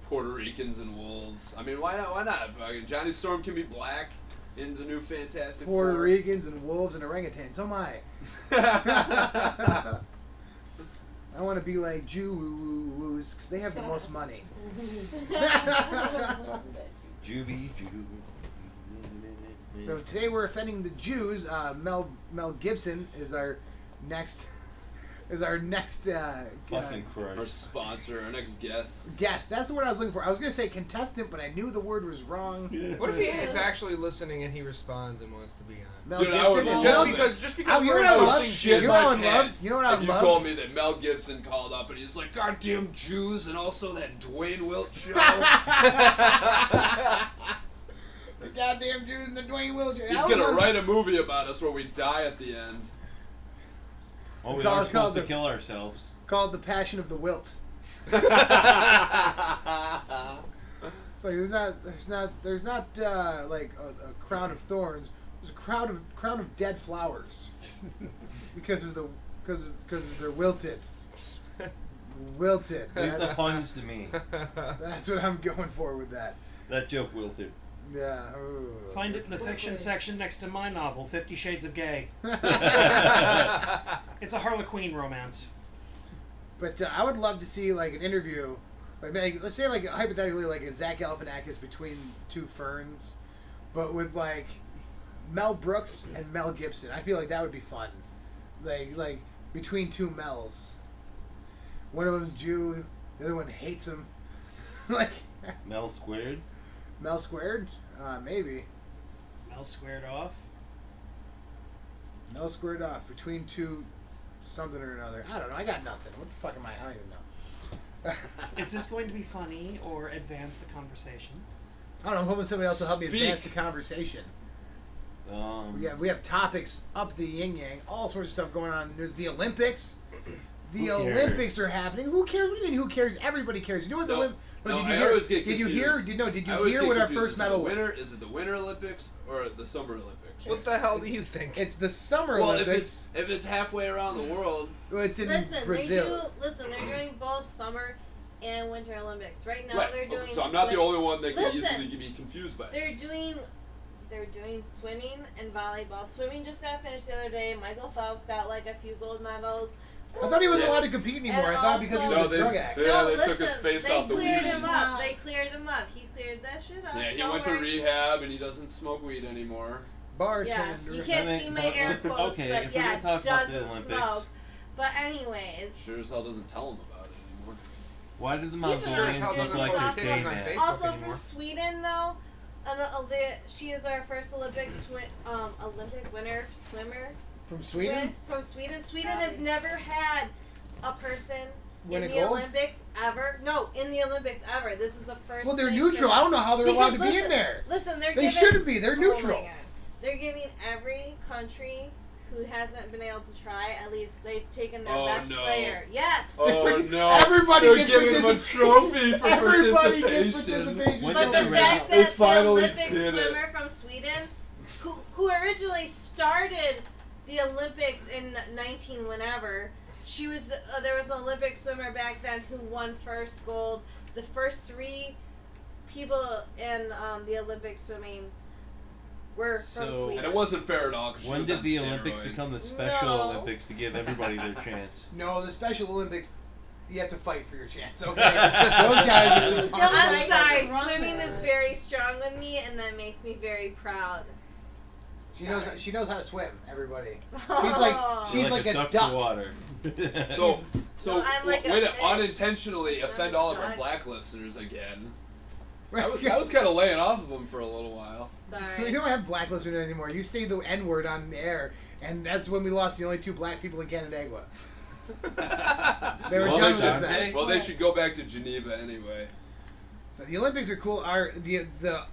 S4: Puerto Ricans and wolves. I mean, why not? Why not? Fucking Johnny Storm can be black in the new Fantastic
S3: Puerto
S4: Four.
S3: Ricans and wolves and orangutans. So am I. I want to be like Jews because they have the most money.
S5: Juvie.
S3: So today we're offending the Jews. Mel Gibson is our next
S5: Fucking
S4: Our
S5: Christ.
S4: sponsor, our next guest.
S3: guest. That's the word I was looking for. I was gonna say contestant, but I knew the word was wrong.
S7: What if he is actually listening and he responds and wants to be on?
S3: Mel
S4: Dude, I would
S3: Gibson.
S4: love
S3: Mel,
S4: that.
S7: Just
S3: Oh,
S7: because
S3: you
S7: we're
S3: know what I love?
S7: insulting
S4: Shit
S3: You know
S4: my
S3: what I would love?
S4: pants
S3: You know what I
S4: if
S3: would
S4: you
S3: love?
S4: told me that Mel Gibson called up and he's like, goddamn Jews and also that Duane Wilt show.
S3: The goddamn Jews and the Duane Wilt.
S4: He's gonna write a movie about us where we die at the end.
S5: Oh, we
S3: Call-
S5: are supposed to
S3: call
S5: kill ourselves.
S3: called The Passion of the Wilt. It's like there's not like a crown of thorns. There's a crown of dead flowers because they're wilted. Wilted.
S5: Leave the
S3: That's,
S5: puns to me.
S3: that's what I'm going for with that.
S5: That joke wilted.
S3: Yeah. Ooh.
S6: Find it in the fiction section next to my novel, 50 Shades of Gay. It's a Harlequin romance.
S3: But I would love to see like an interview, like let's say like hypothetically like a Zach Galifianakis between two ferns, but with like Mel Brooks and Mel Gibson. I feel like that would be fun, like between two Mels. One of them's Jew, the other one hates him. Like
S5: Mel squared.
S3: Mel squared, maybe
S6: Mel squared off.
S3: Mel squared off between two something or another. I don't know. I got nothing. What the fuck am I? I don't even know.
S6: Is this going to be funny or advance the conversation?
S3: I don't know. I'm hoping somebody else will help me
S4: Speak.
S3: advance the conversation. We have topics up the yin yang, all sorts of stuff going on. There's the Olympics. The
S5: Who cares?
S3: Olympics are happening. Who cares? What do you mean? Who cares? Everybody cares. You know what the
S4: No,
S3: Olympics?
S4: no,
S3: did you
S4: I
S3: hear?
S4: always get
S3: Did you
S4: confused.
S3: hear? Did you hear what our first medal
S4: was?
S3: was?
S4: Is it the Winter Olympics or the Summer Olympics?
S7: What the hell do you think?
S3: It's the Summer
S4: Well,
S3: Olympics.
S4: if it's halfway around the world,
S3: It's in
S10: Listen,
S3: Brazil.
S10: they're doing both summer and winter Olympics. Right now
S4: right?
S10: they're doing
S4: So I'm not the only one that can
S10: Listen.
S4: easily be confused by it.
S10: They're doing swimming and volleyball. Swimming just got finished the other day. Michael Phelps got like a few gold medals.
S3: I thought he wasn't
S4: Yeah.
S3: allowed to compete anymore.
S10: And
S3: I thought because he was
S10: also-
S3: a drug addict.
S4: Yeah,
S10: No,
S4: they
S10: listen,
S4: took his face
S10: they
S4: off the
S10: cleared
S4: weed.
S10: him up. They cleared him up. He cleared that shit up.
S4: Yeah, he
S10: Don't
S4: went to
S10: worry.
S4: rehab and he doesn't smoke weed anymore.
S10: Yeah,
S3: Bartender.
S10: you can't
S5: I mean,
S10: see my air quotes,
S5: okay,
S10: but
S5: if we're
S10: yeah,
S5: gonna talk about the
S10: doesn't
S5: Olympics-
S10: smoke. But anyways,
S4: Sure as hell doesn't tell him about it anymore.
S5: Why did the
S10: He's
S7: Sure as
S5: Mongolians
S7: hell
S5: look
S7: doesn't
S5: like
S7: put
S5: a
S7: his
S5: gay
S7: dick on
S5: man?
S7: Facebook
S10: also
S7: anymore.
S10: from Sweden though, she is our first Olympic winner swimmer.
S3: From Sweden?
S10: From Sweden. Sweden has never had a person
S3: Win
S10: in
S3: a
S10: the
S3: gold?
S10: Olympics ever. No, in the Olympics ever. This is the first.
S3: Well, they're
S10: thing
S3: neutral.
S10: that-
S3: I don't know how they're
S10: Because
S3: allowed to be
S10: listen,
S3: in there.
S10: Listen, they're
S3: They
S10: giving,
S3: shouldn't be. They're
S10: Oh my
S3: neutral.
S10: God. They're giving every country who hasn't been able to try. At least they've taken their
S4: Oh,
S10: best
S4: no.
S10: player. Yeah.
S4: Oh no!
S3: Everybody
S4: They're
S3: gets
S4: giving him a trophy for
S3: Everybody gets
S4: participation.
S3: participation.
S5: When
S10: But
S5: did
S10: the
S5: they
S10: fact
S4: They
S10: that the
S4: finally
S10: Olympic
S4: did it.
S10: swimmer from Sweden, who originally started the Olympics in 19 whenever, she was there was an Olympic swimmer back then who won first gold. The first 3 people in the Olympic swimming were from
S5: So-
S10: Sweden.
S4: And it wasn't fair at all. 'Cause she
S5: When
S4: was
S5: did
S4: on
S5: the
S4: steroids.
S5: Olympics become the Special
S10: No.
S5: Olympics to give everybody their chance?
S3: No, the Special Olympics, you have to fight for your chance, okay? Those guys are so
S8: Don't
S10: I'm
S8: Right.
S10: sorry,
S8: Run
S10: swimming
S8: there.
S10: is very strong with me, and that makes me very proud.
S3: She knows how to swim, everybody.
S10: Oh.
S3: She's like a
S5: duck
S3: duck.
S5: to water.
S4: So,
S10: Well, I'm like a
S4: way to
S10: fish.
S4: unintentionally
S10: I'm
S4: offend
S10: a
S4: all of our
S10: duck.
S4: black listeners again.
S3: Right?
S4: I was kind of laying off of them for a little while.
S3: We
S10: Sorry.
S3: don't have black listeners anymore. You stayed the N-word on the air, and that's when we lost the only 2 black people in Canandaigua. They were
S4: Well,
S3: done
S4: they
S3: with
S4: should-
S3: that.
S4: Well, they should go back to Geneva anyway.
S3: But the Olympics are cool. The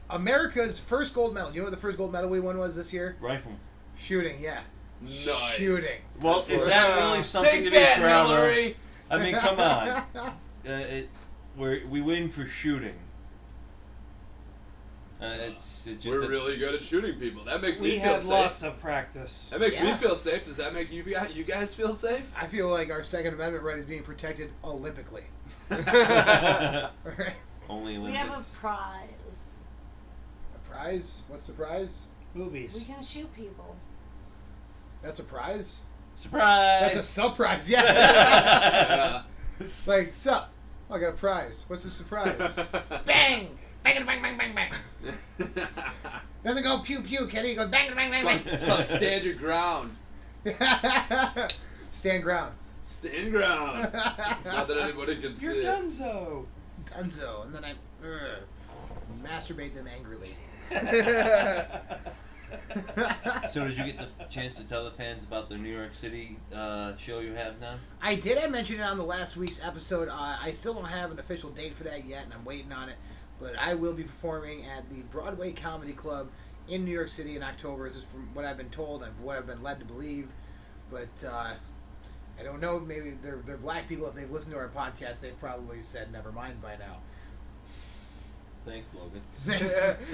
S3: America's first gold medal. You know what the first gold medal we won was this year?
S5: Rifle.
S3: Shooting, yeah.
S4: Nice.
S3: Shooting.
S5: Well, is that really something
S4: Take
S5: to be
S4: that,
S5: proud of?
S4: Hillary!
S5: I mean, come on. We win for shooting. It's just
S4: We're really good at shooting people. That makes
S6: We
S4: me feel
S6: had
S4: safe.
S6: lots of practice.
S4: That makes me
S3: Yeah.
S4: feel safe. Does that make you guys feel safe?
S3: I feel like our Second Amendment right is being protected Olympically. Alright.
S5: only
S8: We
S5: Olympics.
S8: have a prize.
S3: A prize? What's the prize?
S6: Boobies.
S8: We can shoot people.
S3: That's a prize?
S5: Surprise!
S3: That's a surprise, yeah.
S4: Yeah.
S3: Like, sup? I got a prize. What's the surprise? Bang! Bang, bang, bang, bang, bang. Doesn't go pew pew, Kenny. It goes bang, bang, bang, bang.
S4: It's called stand your ground.
S3: Stand ground.
S4: Stand ground. Not that anybody can see
S6: You're
S4: it.
S6: donezo.
S3: Dunzo. And then I masturbate them angrily.
S5: So did you get the chance to tell the fans about the New York City show you have now?
S3: I did. I mentioned it on the last week's episode. I still don't have an official date for that yet, and I'm waiting on it. But I will be performing at the Broadway Comedy Club in New York City in October. This is from what I've been told and what I've been led to believe. But I don't know. Maybe they're black people. If they've listened to our podcast, they've probably said never mind by now.
S5: Thanks, Logan.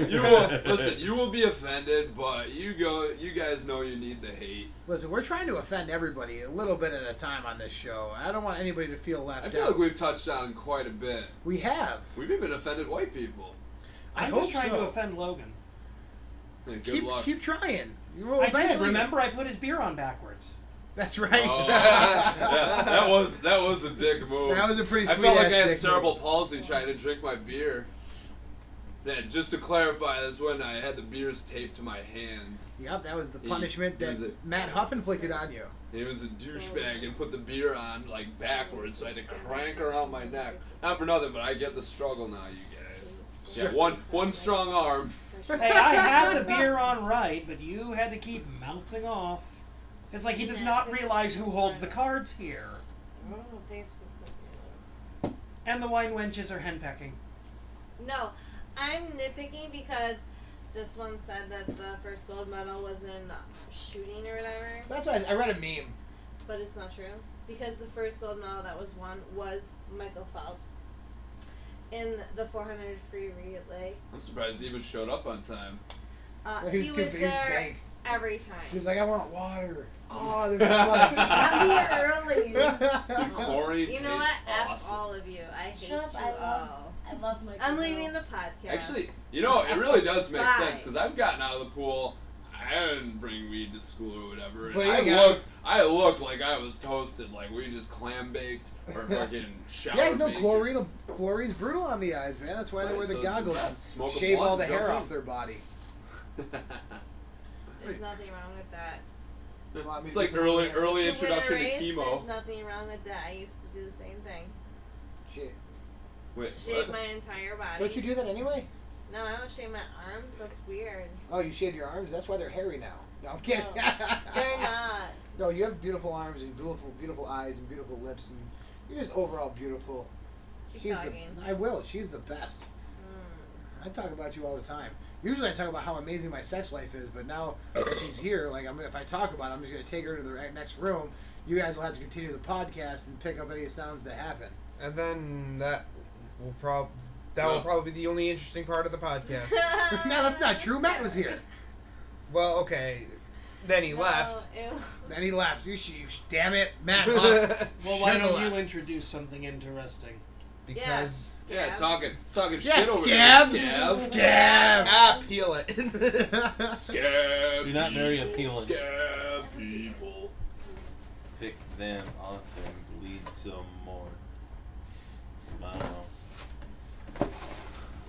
S4: You will listen. You will be offended, but you guys know you need the hate.
S3: Listen, we're trying to offend everybody a little bit at a time on this show. I don't want anybody to feel left
S4: I feel
S3: out.
S4: like we've touched on quite a bit.
S3: We have.
S4: We've even offended white people.
S3: I
S6: I'm
S3: hope
S6: just trying
S3: so.
S6: to offend Logan.
S4: Hey, good luck.
S3: Keep trying. You will
S6: I did.
S3: eventually.
S6: Remember, I put his beer on backwards.
S3: That's right.
S4: Oh, yeah, that was a dick move.
S3: That was a pretty
S4: I
S3: sweet
S4: felt like
S3: ass
S4: I had
S3: dick
S4: cerebral
S3: move.
S4: palsy trying to drink my beer. Yeah, just to clarify, that's when I had the beers taped to my hands.
S3: Yep, that was the
S4: He-
S3: punishment
S4: he
S3: that
S4: was a-
S3: Matt Huff inflicted on you.
S4: He was a douchebag and put the beer on like backwards, so I had to crank around my neck. Not for nothing, but I get the struggle now, you guys. Yeah, one strong arm.
S6: Hey, I had the beer on right, but you had to keep mouthing off. It's like he does not realize who holds the cards here.
S10: Oh, Facebook's so
S6: And the wine wenches are henpecking.
S10: No, I'm nitpicking because this one said that the first gold medal was in shooting or whatever,
S3: That's why I read a meme.
S10: but it's not true. Because the first gold medal that was won was Michael Phelps in the 400 free relay.
S4: I'm surprised he even showed up on time.
S3: He's
S10: He
S3: too
S10: was
S3: big,
S10: there
S3: baked.
S10: every time.
S3: He's like, I want water. Oh, there's so much.
S8: I'm here early.
S4: Chlorine
S10: You know what?
S4: tastes
S10: F
S4: awesome.
S10: all of you. I hate
S8: Shut up,
S10: you
S8: I love-
S10: all.
S8: I love my.
S10: I'm leaving the podcast.
S4: Actually, you know, it really does make
S10: Bye.
S4: sense because I've gotten out of the pool. I didn't bring weed to school or whatever. And
S3: But yeah,
S4: I looked like I was toasted, like we just clam baked or fucking shower
S3: Yeah, no,
S4: baked.
S3: chlorine's brutal on the eyes, man. That's why they
S4: Right,
S3: wear the
S4: so it's
S3: goggles
S4: best.
S3: and
S4: Smoke a
S3: shave
S4: blunt
S3: all the
S4: and
S3: hair
S4: jump
S3: off
S4: in.
S3: their body.
S10: There's nothing wrong with that.
S3: Well, I mean,
S4: It's like
S3: people-
S4: early
S10: To win a
S4: introduction to
S10: race, There's
S4: chemo.
S10: nothing wrong with that. I used to do the same thing.
S3: Shit.
S4: Wait,
S10: Shave
S4: what?
S10: my entire body.
S3: Don't you do that anyway?
S10: No, I don't shave my arms. That's weird.
S3: Oh, you shaved your arms? That's why they're hairy now. No, I'm kidding.
S10: No, they're not.
S3: No, you have beautiful arms and beautiful eyes and beautiful lips, and you're just overall beautiful.
S10: Keep
S3: She's
S10: talking.
S3: I will. She's the best. I talk about you all the time. Usually I talk about how amazing my sex life is, but now that she's here, like if I talk about it, I'm just going to take her to the next room. You guys will have to continue the podcast and pick up any sounds that happen.
S7: And then that will probably be the only interesting part of the podcast.
S3: No, that's not true. Matt was here.
S7: Well, okay. Then he left.
S10: Ew.
S3: Then he left. You damn it, Matt. Huff.
S6: Well, why
S3: Should've
S6: don't you
S3: left.
S6: introduce something interesting?
S7: Because
S4: Yeah, talking
S3: Yeah,
S4: shit over
S3: scab.
S4: there.
S3: Scab.
S7: peel it.
S4: Scab.
S5: You're not very appealing.
S4: Scab people.
S5: Pick them up and bleed some more. Wow.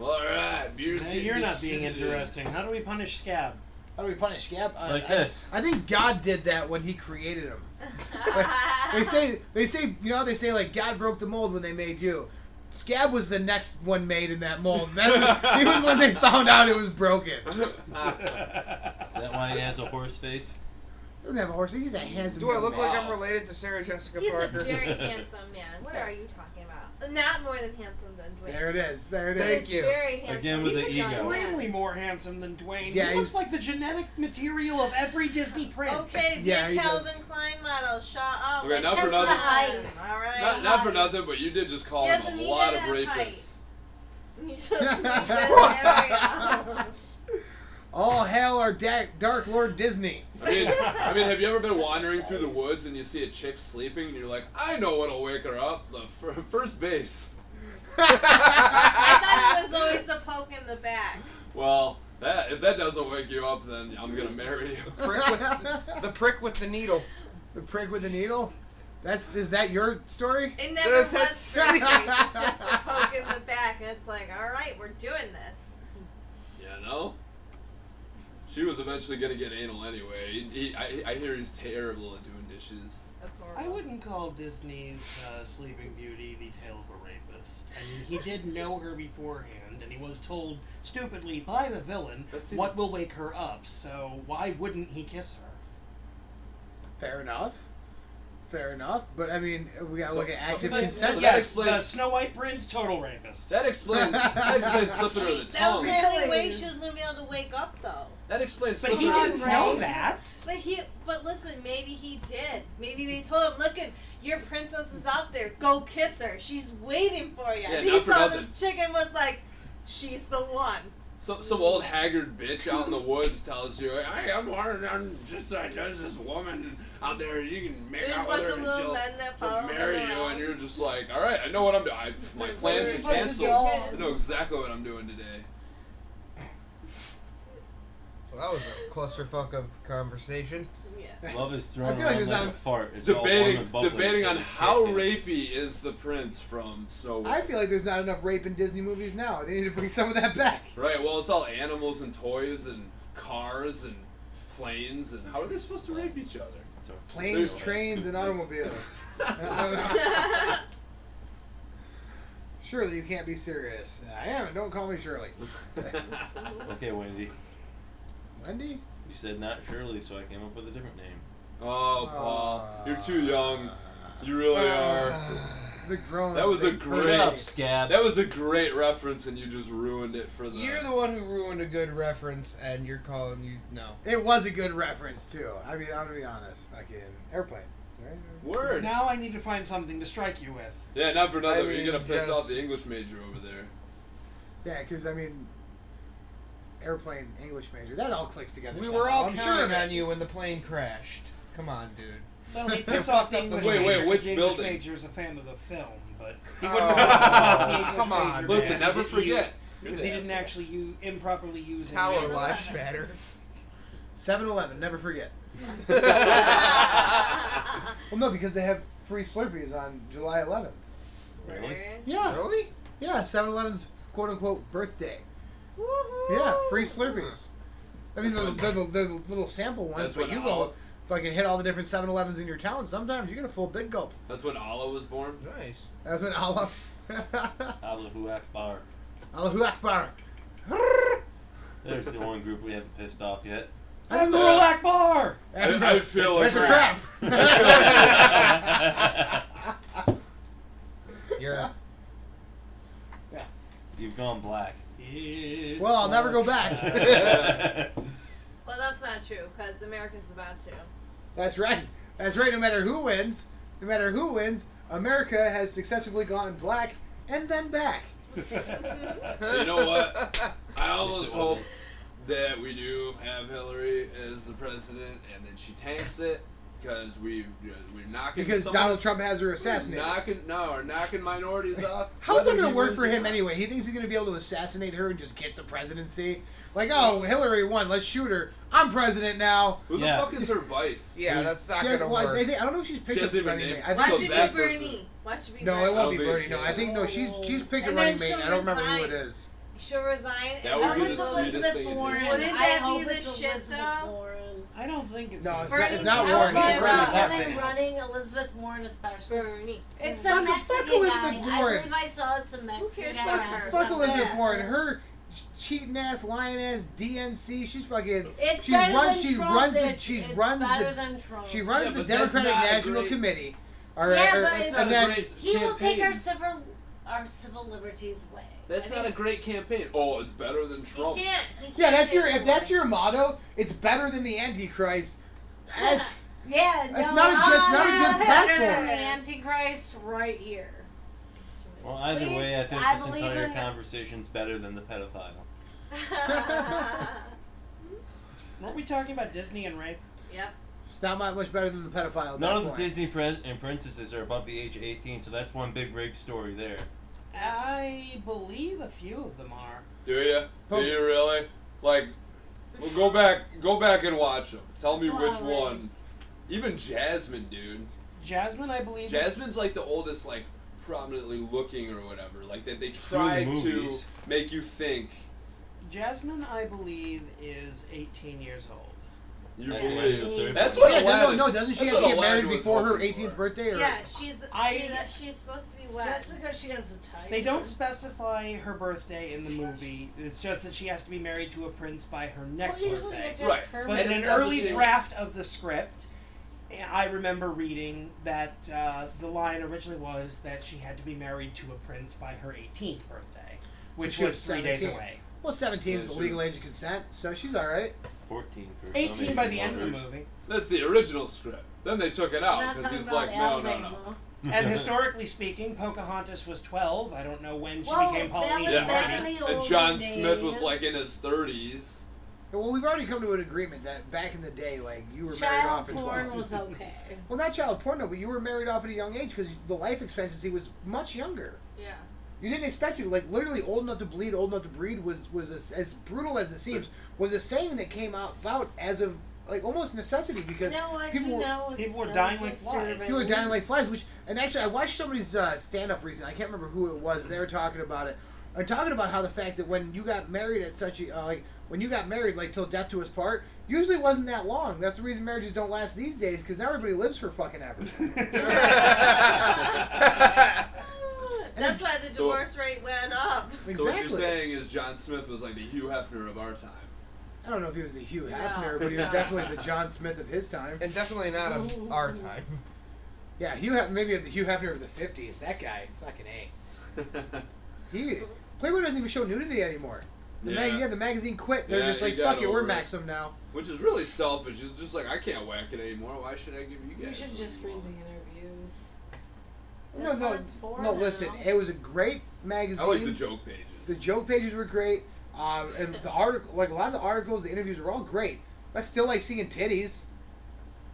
S4: Alright, beer's
S6: Hey,
S4: getting
S6: you're not being
S4: distributed.
S6: interesting. How do we punish Scab?
S3: How do we punish Scab?
S5: Like this.
S3: I think God did that when He created him. They say, you know how they say like God broke the mold when they made you. Scab was the next one made in that mold. He was when they found out it was broken.
S5: Is that why he has a horse face?
S3: He doesn't have a horse. He's a handsome.
S7: Do I
S3: young
S7: look
S3: man.
S7: like I'm related to Sarah Jessica
S10: He's a
S7: Parker?
S10: very handsome man. What are you talking about? Not more than handsome than Dwayne.
S3: There it is. There it is.
S7: Thank
S10: He's
S7: you.
S10: very handsome.
S5: Again with
S10: He's
S5: the
S10: a
S5: ego.
S10: young man.
S6: Extremely more handsome than Dwayne.
S3: Yeah,
S6: he looks
S3: he's-
S6: like the genetic material of every Disney prince.
S10: Okay,
S3: Yeah,
S10: big
S3: he
S10: Calvin
S3: does.
S10: Klein model. Shut up.
S4: Okay, not
S10: Let's
S4: for
S10: have
S4: nothing.
S10: fun. All right.
S4: Not for nothing, but you did just call
S10: Yes,
S4: him
S10: and
S4: a
S10: he
S4: lot
S10: did
S4: of
S10: have
S4: rapists.
S10: height. You should leave this area.
S3: All hail our Dark Lord Disney.
S4: I mean, have you ever been wandering through the woods and you see a chick sleeping and you're like, I know what'll wake her up? The first base.
S10: I thought it was always a poke in the back.
S4: Well, if that doesn't wake you up, then I'm gonna marry you.
S7: The prick with the needle.
S3: The prick with the needle. Is that your story?
S10: It never was
S7: That's
S10: pretty. It's just a poke in the back, and it's like, all right, we're doing this.
S4: Yeah, no. She was eventually gonna get anal anyway. I hear he's terrible at doing dishes.
S10: That's horrible.
S6: I wouldn't call Disney's Sleeping Beauty the tale of a rapist. I mean, he did know her beforehand, and he was told stupidly by the villain what will wake her up. So why wouldn't he kiss her?
S3: Fair enough. Fair enough. But I mean, we gotta look at active
S6: But,
S3: consent.
S4: that
S6: yes,
S4: explains-
S6: the Snow White Prince, total rapist.
S4: That explains slipping her the
S10: That was
S4: tongue.
S10: the only way she was gonna be able to wake up, though.
S4: That explains
S6: But
S4: slipping
S6: he
S4: her the
S6: didn't
S4: tongue.
S6: know that.
S10: But listen, maybe he did. Maybe they told him, look, your princess is out there. Go kiss her. She's waiting for you.
S4: Yeah,
S10: and he
S4: not for
S10: saw
S4: nothing.
S10: this chick and was like, she's the one.
S4: Some old haggard bitch out in the woods tells you, hey, I'm just there's this woman out there, you can make
S10: There's
S4: out
S10: a
S4: with
S10: bunch
S4: her
S10: of
S4: and
S10: little
S4: she'll
S10: men that follow
S4: marry
S10: them
S4: you,
S10: around.
S4: and you're just like, all right, I know what I'm doing. My plans are canceled. I know exactly what I'm doing today.
S7: Well, that was a clusterfuck of conversation.
S10: Yeah.
S5: Love is
S3: I
S5: thrown
S3: feel like
S5: around
S3: there's
S5: like
S3: not-
S5: a fart. It's all warm and bubbly
S4: Debating on
S5: until the
S4: how
S5: shit hits.
S4: rapey is the prince from
S3: I feel like there's not enough rape in Disney movies now. They need to bring some of that back.
S4: Right, well, it's all animals and toys and cars and planes, and how are they supposed to rape each other?
S3: Planes,
S4: There's-
S3: trains, and automobiles. Shirley, you can't be serious. I am, and don't call me Shirley.
S5: Okay, Wendy.
S3: Wendy?
S5: You said not Shirley, so I came up with a different name.
S4: Oh, Paul, you're too young. You really are.
S3: The grown.
S4: That was a
S5: Shut
S4: great.
S5: up, Scab.
S4: That was a great reference, and you just ruined it for the.
S7: You're the one who ruined a good reference, and you're calling you no.
S3: It was a good reference too. I mean, I'm gonna be honest. Fucking airplane. Right?
S4: Word.
S6: Now I need to find something to strike you with.
S4: Yeah, not for nothing.
S7: I
S4: but
S7: mean,
S4: you're gonna piss off
S7: just-
S4: the English major over there.
S3: Yeah, because I mean, airplane, English major. That all clicks together.
S7: We
S3: somehow.
S7: were all
S3: I'm sure
S7: counting
S3: of it.
S7: on you when the plane crashed. Come on, dude.
S6: Well, he pissed off the English
S4: Wait,
S6: major. 'cause
S4: which
S6: the English
S4: building?
S6: major's a fan of the film, but he
S7: Oh,
S6: wouldn't have pissed off the English
S7: come on,
S6: major
S7: man.
S4: Listen,
S6: because
S4: never
S6: he didn't
S4: forget.
S6: because he didn't actually improperly use
S7: Tower
S6: it.
S7: lives matter.
S3: 7-Eleven, never forget. Well, no, because they have free Slurpees on July 11th.
S5: Really?
S3: Yeah.
S7: Really?
S3: Yeah, 7-Eleven's quote-unquote birthday.
S10: Woohoo!
S3: Yeah, free Slurpees. I mean, they're the little sample ones,
S4: That's
S3: but
S4: what
S3: you
S4: Allah-
S3: go fucking hit all the different 7-Elevens in your town. Sometimes you get a full big gulp.
S4: That's when Allah was born.
S7: Nice.
S3: That's when Allah.
S5: Allahu Akbar.
S3: Allahu Akbar.
S5: There's the one group we haven't pissed off yet.
S3: I don't
S6: Allahu
S3: know.
S6: Akbar!
S4: I feel like
S3: Mr.
S4: we're-
S3: Trap.
S7: You're.
S5: You've gone black.
S3: Well, I'll never go back.
S10: Well, that's not true because America's about to.
S3: That's right. That's right. No matter who wins, America has successfully gone black and then back.
S4: You know what? I almost hope that we do have Hillary as the president, and then she tanks it because we're knocking.
S3: Because
S4: someone,
S3: Donald Trump has her assassinated.
S4: we're knocking minorities off.
S3: How's that
S4: whether
S3: going
S4: he
S3: to work
S4: wins
S3: for
S4: or
S3: him
S4: not.
S3: anyway? He thinks he's going to be able to assassinate her and just get the presidency? Like, oh, Hillary won. Let's shoot her. I'm president now.
S4: Who the fuck is her vice?
S7: Yeah, that's not
S3: She
S7: going
S3: has-
S7: to
S3: well,
S7: work.
S3: I don't know if she's picked
S4: She
S3: up
S4: hasn't
S3: a running
S4: even
S3: mate.
S4: named-
S3: I
S10: Watch
S3: think
S10: it
S4: that
S10: be
S4: person.
S10: Bernie. Watch it be
S3: no,
S10: Bernie.
S3: it won't
S4: I
S3: be
S4: don't
S3: Bernie.
S4: think
S3: No, I think no. She's picked a
S10: And
S3: running
S10: then
S3: mate.
S10: she'll
S3: I don't remember who it
S10: resign.
S3: is.
S10: She'll resign.
S4: That
S10: and
S4: would
S8: I
S4: be
S10: then
S8: was
S4: the
S10: we'll-
S4: sweetest
S8: Elizabeth
S4: thing to do.
S8: Warren.
S10: Wouldn't
S8: I
S10: that
S8: hope
S10: be the
S8: it's
S10: shit,
S8: Elizabeth
S10: though?
S8: Warren.
S6: I don't think it's.
S3: No, it's
S8: Bernie,
S3: not, it's not
S8: I
S3: Warren.
S8: was
S3: He's
S8: thinking
S3: running.
S8: about
S6: Bernie.
S8: women running, Elizabeth Warren especially.
S10: Bernie.
S8: It's
S3: Fuck-
S8: some
S3: fuck
S8: Mexican
S3: Elizabeth
S8: guy.
S3: Warren.
S8: I believe I saw it's some Mexican
S10: cares
S8: guy.
S10: about
S8: around
S10: her?
S3: Fuck
S8: some
S3: Elizabeth
S8: business.
S3: Warren. Her cheating ass, lying ass DNC. She's fucking.
S8: It's
S3: she
S8: better
S3: runs.
S8: than
S3: She
S8: Trump.
S3: runs the.
S8: It's
S3: She
S8: better
S3: runs the.
S8: than Trump.
S3: She runs
S4: Yeah,
S3: the
S4: but that's
S3: Democratic
S4: not a
S3: National
S4: great-
S3: Committee. All right,
S8: Yeah,
S3: or-
S8: but
S4: That's
S8: it's-
S4: not
S3: and
S4: a
S3: then
S4: great
S8: He will take our
S4: campaign.
S8: civil liberties away.
S4: That's
S8: I
S4: not a
S8: think-
S4: great campaign. Oh, it's better than Trump.
S10: He can't. He can't
S3: yeah, that's
S10: say
S3: your.
S10: that
S3: If that's
S10: word.
S3: your motto, it's better than the Antichrist. That's.
S8: Yeah,
S3: That's
S8: no,
S3: not a good- it's not a good
S8: better
S3: platform.
S8: than the Antichrist right here.
S5: Well, either
S8: Please,
S5: way, I think
S8: I
S5: this
S8: believe
S5: entire
S8: in-
S5: conversation's better than the pedophile.
S6: Weren't we talking about Disney and rape?
S10: Yep.
S3: It's not much better than the pedophile. At
S5: None
S3: that
S5: of the
S3: point.
S5: Disney and princesses are above the age of 18, so that's one big rape story there.
S6: I believe a few of them are.
S4: Do you?
S3: Oh.
S4: Do you really? Like, well, go back and watch them. Tell me
S8: That's
S4: which
S8: all right.
S4: one. Even Jasmine, dude.
S6: Jasmine, I believe.
S4: Jasmine's like the oldest, like prominently looking or whatever. Like they
S5: the
S4: tried to
S5: movies.
S4: make you think.
S6: Jasmine, I believe, is 18 years old.
S4: You
S5: Yeah.
S4: believe.
S5: Yeah.
S4: That's
S3: Oh,
S4: what
S3: yeah,
S4: Aladdin.
S3: no, doesn't she
S4: that's
S3: have to
S4: what
S3: get married
S4: Aladdin was
S3: before her
S4: hoping
S3: 18th
S4: for.
S3: birthday? Or?
S10: Yeah, she's
S6: I-
S10: she's supposed to be wet.
S8: Just because she has a type.
S6: They don't specify her birthday in the movie. It's just that she has to be married to a prince by her next
S8: Well, usually you
S6: birthday.
S8: have to have
S4: Right.
S8: permanent-
S6: But in
S4: And
S6: an early
S4: establishing-
S6: draft of the script, I remember reading that the line originally was that she had to be married to a prince by her 18th birthday, which
S3: she was
S6: was 3 days
S3: 17.
S6: away.
S3: Well, 17 is
S4: Yeah,
S3: the
S4: she
S3: legal
S4: was-
S3: age of consent, so she's all right.
S5: 14 for some
S6: 18 by the
S5: Asian
S6: end of the
S5: lovers.
S6: movie.
S4: That's the original script. Then they took it
S8: We're
S4: out
S8: not
S4: because
S8: talking
S4: he's
S8: about
S4: like, no,
S8: Alabama.
S6: And historically speaking, Pocahontas was 12. I don't know when she
S8: Well,
S6: became
S8: that was
S6: Polynesian.
S8: back
S6: British.
S8: in the
S4: and
S8: olden
S4: John Smith was
S8: days.
S4: like in his 30s.
S3: Well, we've already come to an agreement that back in the day, like, you were married
S8: Child
S3: off at
S8: porn
S3: 12.
S8: was okay.
S3: Well, not child porn, no, but you were married off at a young age because the life expectancy was much younger.
S10: Yeah.
S3: You didn't expect you, like, literally old enough to bleed, old enough to breed was as brutal as it seems, was a saying that came about as of, like, almost necessity because
S8: No, I
S3: people
S8: do
S3: were,
S8: know it's
S6: people were
S8: still
S6: dying like flies.
S8: disturbing.
S3: people were dying like flies, which, and actually I watched somebody's stand-up recently, I can't remember who it was, but they were talking about it, and talking about how the fact that when you got married at such a, when you got married, like, till death do us part, usually wasn't that long. That's the reason marriages don't last these days, because now everybody lives for fucking ever.
S10: That's why the
S4: So-
S10: divorce rate went up.
S3: Exactly.
S4: So what you're saying is John Smith was like the Hugh Hefner of our time.
S3: I don't know if he was a Hugh
S10: No.
S3: Hefner, but he was definitely the John Smith of his time.
S7: And definitely not of our time.
S3: Yeah, maybe the Hugh Hefner of the 50s. That guy, fucking A. Playboy doesn't even show nudity anymore. The magazine quit. They're
S4: Yeah,
S3: just
S4: he
S3: like,
S4: got
S3: fuck it, we're
S4: over it.
S3: Maxim now.
S4: Which is really selfish. It's just like, I can't whack it anymore. Why should I give you
S8: You
S4: guys?
S8: should just read the interviews.
S3: No,
S8: That's what it's for now.
S3: listen, it was a great magazine.
S4: I like the joke pages.
S3: The joke pages were great. And the article, like a lot of the articles, the interviews were all great. But I still like seeing titties.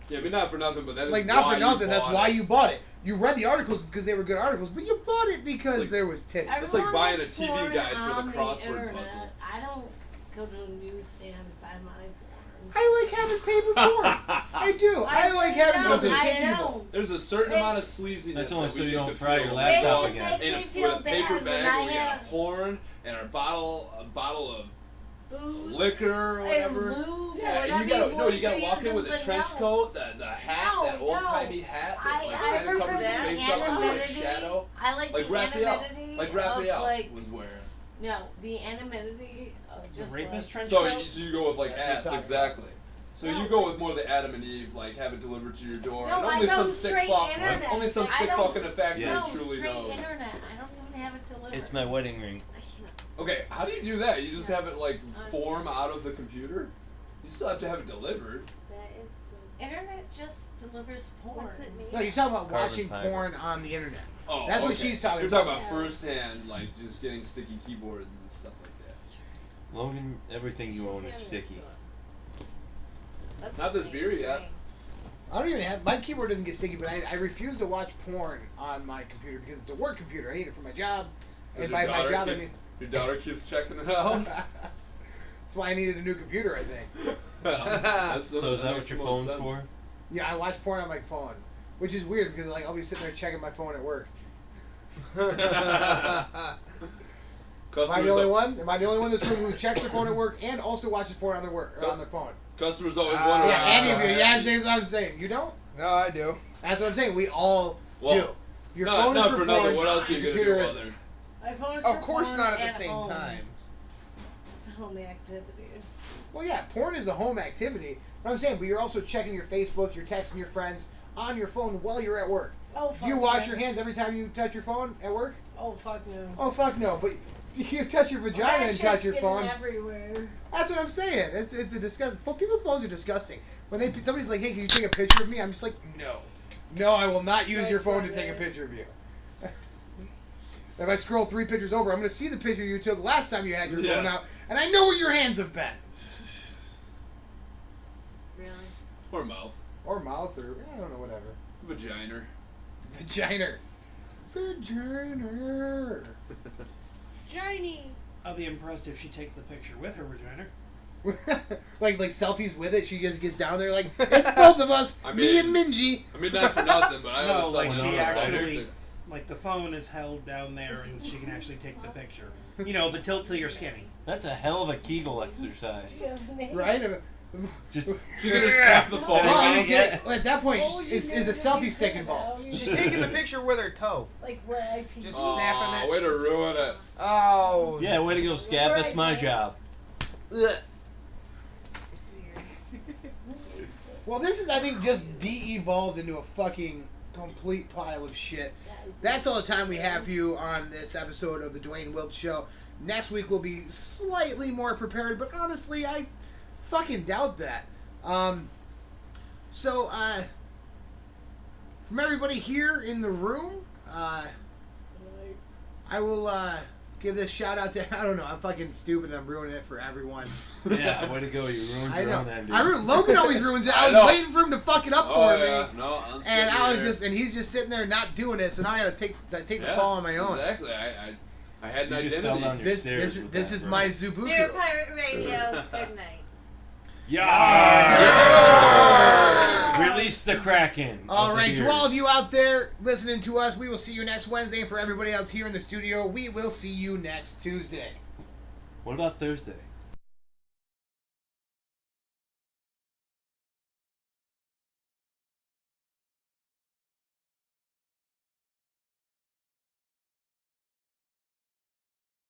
S4: Yeah, but not for nothing, but that is
S3: Like, not
S4: why
S3: for nothing,
S4: you
S3: that's
S4: bought
S3: why
S4: it.
S3: you bought it. You read the articles because they were good articles, but you bought it because
S4: like-
S3: there was titties.
S4: It's like
S8: Everyone
S4: buying a
S8: gets
S4: TV
S8: porn
S4: guide for the
S8: on
S4: crossword
S8: internet.
S4: puzzle.
S8: I don't go to a newsstand to buy my porn.
S3: I like having paper porn. I do. I like having
S8: don't.
S3: something
S8: I
S3: tangible.
S8: don't.
S4: There's a certain
S8: It-
S4: amount of sleaziness
S5: That's only
S4: that
S5: so
S4: we
S5: you
S4: get
S5: don't
S4: to
S5: fry
S4: feel
S5: your
S4: when
S5: laptop
S4: we
S8: It
S5: again.
S8: makes
S4: in
S8: me
S4: a,
S8: feel
S4: with a paper
S8: bad when
S4: bag
S8: I
S4: where we got
S8: have
S4: a porn and a bottle of
S10: Booze.
S4: liquor or
S8: and
S4: whatever.
S8: lube
S4: Yeah,
S8: or
S4: and you gotta
S8: whatever
S4: you gotta
S8: boys are
S4: walk in
S8: using,
S4: with a
S8: but
S4: trench
S8: no.
S4: coat, the hat,
S8: No,
S4: that old timey hat that
S8: I
S4: kind of
S8: prefer
S4: covers
S8: the
S4: your face up with like
S8: anonymity.
S4: shadow.
S8: I like
S4: Like
S8: the
S4: Raphael.
S8: anonymity
S4: Like
S8: of
S4: Raphael
S8: like
S4: was wearing.
S8: no, the anonymity of just
S6: rapist
S8: like,
S6: trench
S4: So
S6: coat?
S4: you go with like
S3: That's what
S4: ass,
S3: he's
S4: exactly. So
S8: No,
S4: you go with
S8: it's-
S4: more of the Adam and Eve, like have it delivered to your door.
S8: No,
S4: and
S8: I
S4: only
S8: go
S4: some sick
S8: straight
S4: fuck,
S8: internet.
S4: only some
S8: I
S4: sick
S8: don't-
S4: fuck in a factory
S5: Yeah.
S8: no,
S4: truly
S8: straight
S4: knows.
S8: internet. I don't even have it delivered.
S5: It's my wedding ring.
S4: Okay, how do you do that? You just have it like form out of the computer? You still have to have it delivered.
S10: That is.
S8: Internet just delivers porn.
S10: What's it mean?
S3: No, you're talking about
S5: Carbon
S3: watching
S5: fiber.
S3: porn on the internet.
S4: Oh,
S3: That's what
S4: okay.
S3: she's talking
S4: You're
S3: about.
S4: talking about firsthand, like just getting sticky keyboards and stuff like that.
S5: Logan, everything you own is sticky.
S10: That's
S4: Not this beer yet.
S10: mainstream.
S3: I don't even have my keyboard doesn't get sticky, but I refuse to watch porn on my computer because it's a work computer. I need it for my job, and by my job I mean
S4: Your daughter keeps checking it out.
S3: that's why I needed a new computer. I think.
S5: So is that what your phone's for?
S3: Yeah, I watch porn on my phone, which is weird because like I'll be sitting there checking my phone at work. Am I the only one? Am I the only one in this room who checks their phone at work and also watches porn on their work or on their phone?
S4: Customers always wonder.
S3: Yeah, any of you. Yeah, that's what I'm saying. You don't?
S7: No, I do.
S3: That's what I'm saying. We all do. Your phone
S4: not
S3: is
S4: for
S3: for porn.
S4: nothing. What else are you
S3: computer
S4: gonna do
S3: is.
S4: other?
S8: My phone is
S7: Of
S8: for
S7: course
S8: porn
S7: not at the
S8: and
S7: same
S8: home.
S7: time.
S8: It's a home activity.
S3: Well, yeah, porn is a home activity. But I'm saying, but you're also checking your Facebook, you're texting your friends on your phone while you're at work.
S8: Oh,
S3: Do
S8: fuck
S3: you wash
S8: no.
S3: your hands every time you touch your phone at work?
S8: Oh, fuck no.
S3: Oh, fuck no. But you touch your vagina
S8: That
S3: and touch
S8: shit's
S3: your
S8: getting
S3: phone.
S8: everywhere.
S3: That's what I'm saying. It's a disgusting. People's phones are disgusting. When somebody's like, "Hey, can you take a picture of me?" I'm just like, no, I will not use your phone to take a picture of you. If I scroll 3 pictures over, I'm going to see the picture you took last time you had your phone out, and I know where your hands have been.
S10: Really?
S4: Or mouth.
S3: Or mouth, or I don't know, whatever.
S4: Vagina.
S3: Vagina. Vagina.
S10: Johnny.
S6: I'll be impressed if she takes the picture with her vagina.
S3: like selfies with it. She just gets down there like, it's both of us, me and Minji.
S4: I mean, not for nothing, but I
S6: No,
S4: always
S6: like
S4: thought
S6: she
S4: when I was
S6: actually,
S4: autistic.
S6: like the phone is held down there and she can actually take the picture. You know, but tilt till you're skinny.
S5: That's a hell of a Kegel exercise.
S8: Do you have a name?
S3: Right?
S5: Just
S4: She could have snapped the phone.
S3: Well, I mean,
S5: Yeah.
S3: at that point,
S8: What would you
S3: is
S8: name
S3: a
S8: your
S3: selfie
S8: picture
S3: stick
S8: now?
S3: involved.
S8: You
S7: She's
S8: should-
S7: taking the picture with her toe.
S8: Like where I pee.
S7: Just
S4: Aw,
S7: snapping it.
S4: way to ruin it.
S7: Oh.
S5: yeah, way to go, Scab. That's my job.
S7: Ugh.
S3: Well, this is, I think, just de-evolved into a fucking complete pile of shit. That's all the time we have for you on this episode of the Duane Wilt Show. Next week we'll be slightly more prepared, but honestly, I fucking doubt that. So, from everybody here in the room, I will give this shout out to, I don't know, I'm fucking stupid and I'm ruining it for everyone.
S5: Yeah, way to go. You ruined
S3: I
S5: your
S3: know.
S5: own end, dude.
S3: Logan always ruins it. I
S4: I
S3: was
S4: know.
S3: waiting for him to fuck it up
S4: Oh,
S3: for
S4: yeah.
S3: me.
S4: No, I'm
S3: And
S4: sitting
S3: I was
S4: here.
S3: just, and he's just sitting there not doing it, so now I gotta take the fall on my own.
S4: Exactly. I had an
S5: You just fell
S4: identity.
S5: down your
S3: This
S5: stairs with
S3: this
S5: that,
S3: is
S5: bro.
S3: my
S10: Beer
S3: Zubuku.
S10: Pirate Radio. Good night.
S5: Yeah. Release the Kraken.
S3: All
S5: of the
S3: right, to
S5: beers.
S3: all of you out there listening to us, we will see you next Wednesday. And for everybody else here in the studio, we will see you next Tuesday.
S5: What about Thursday?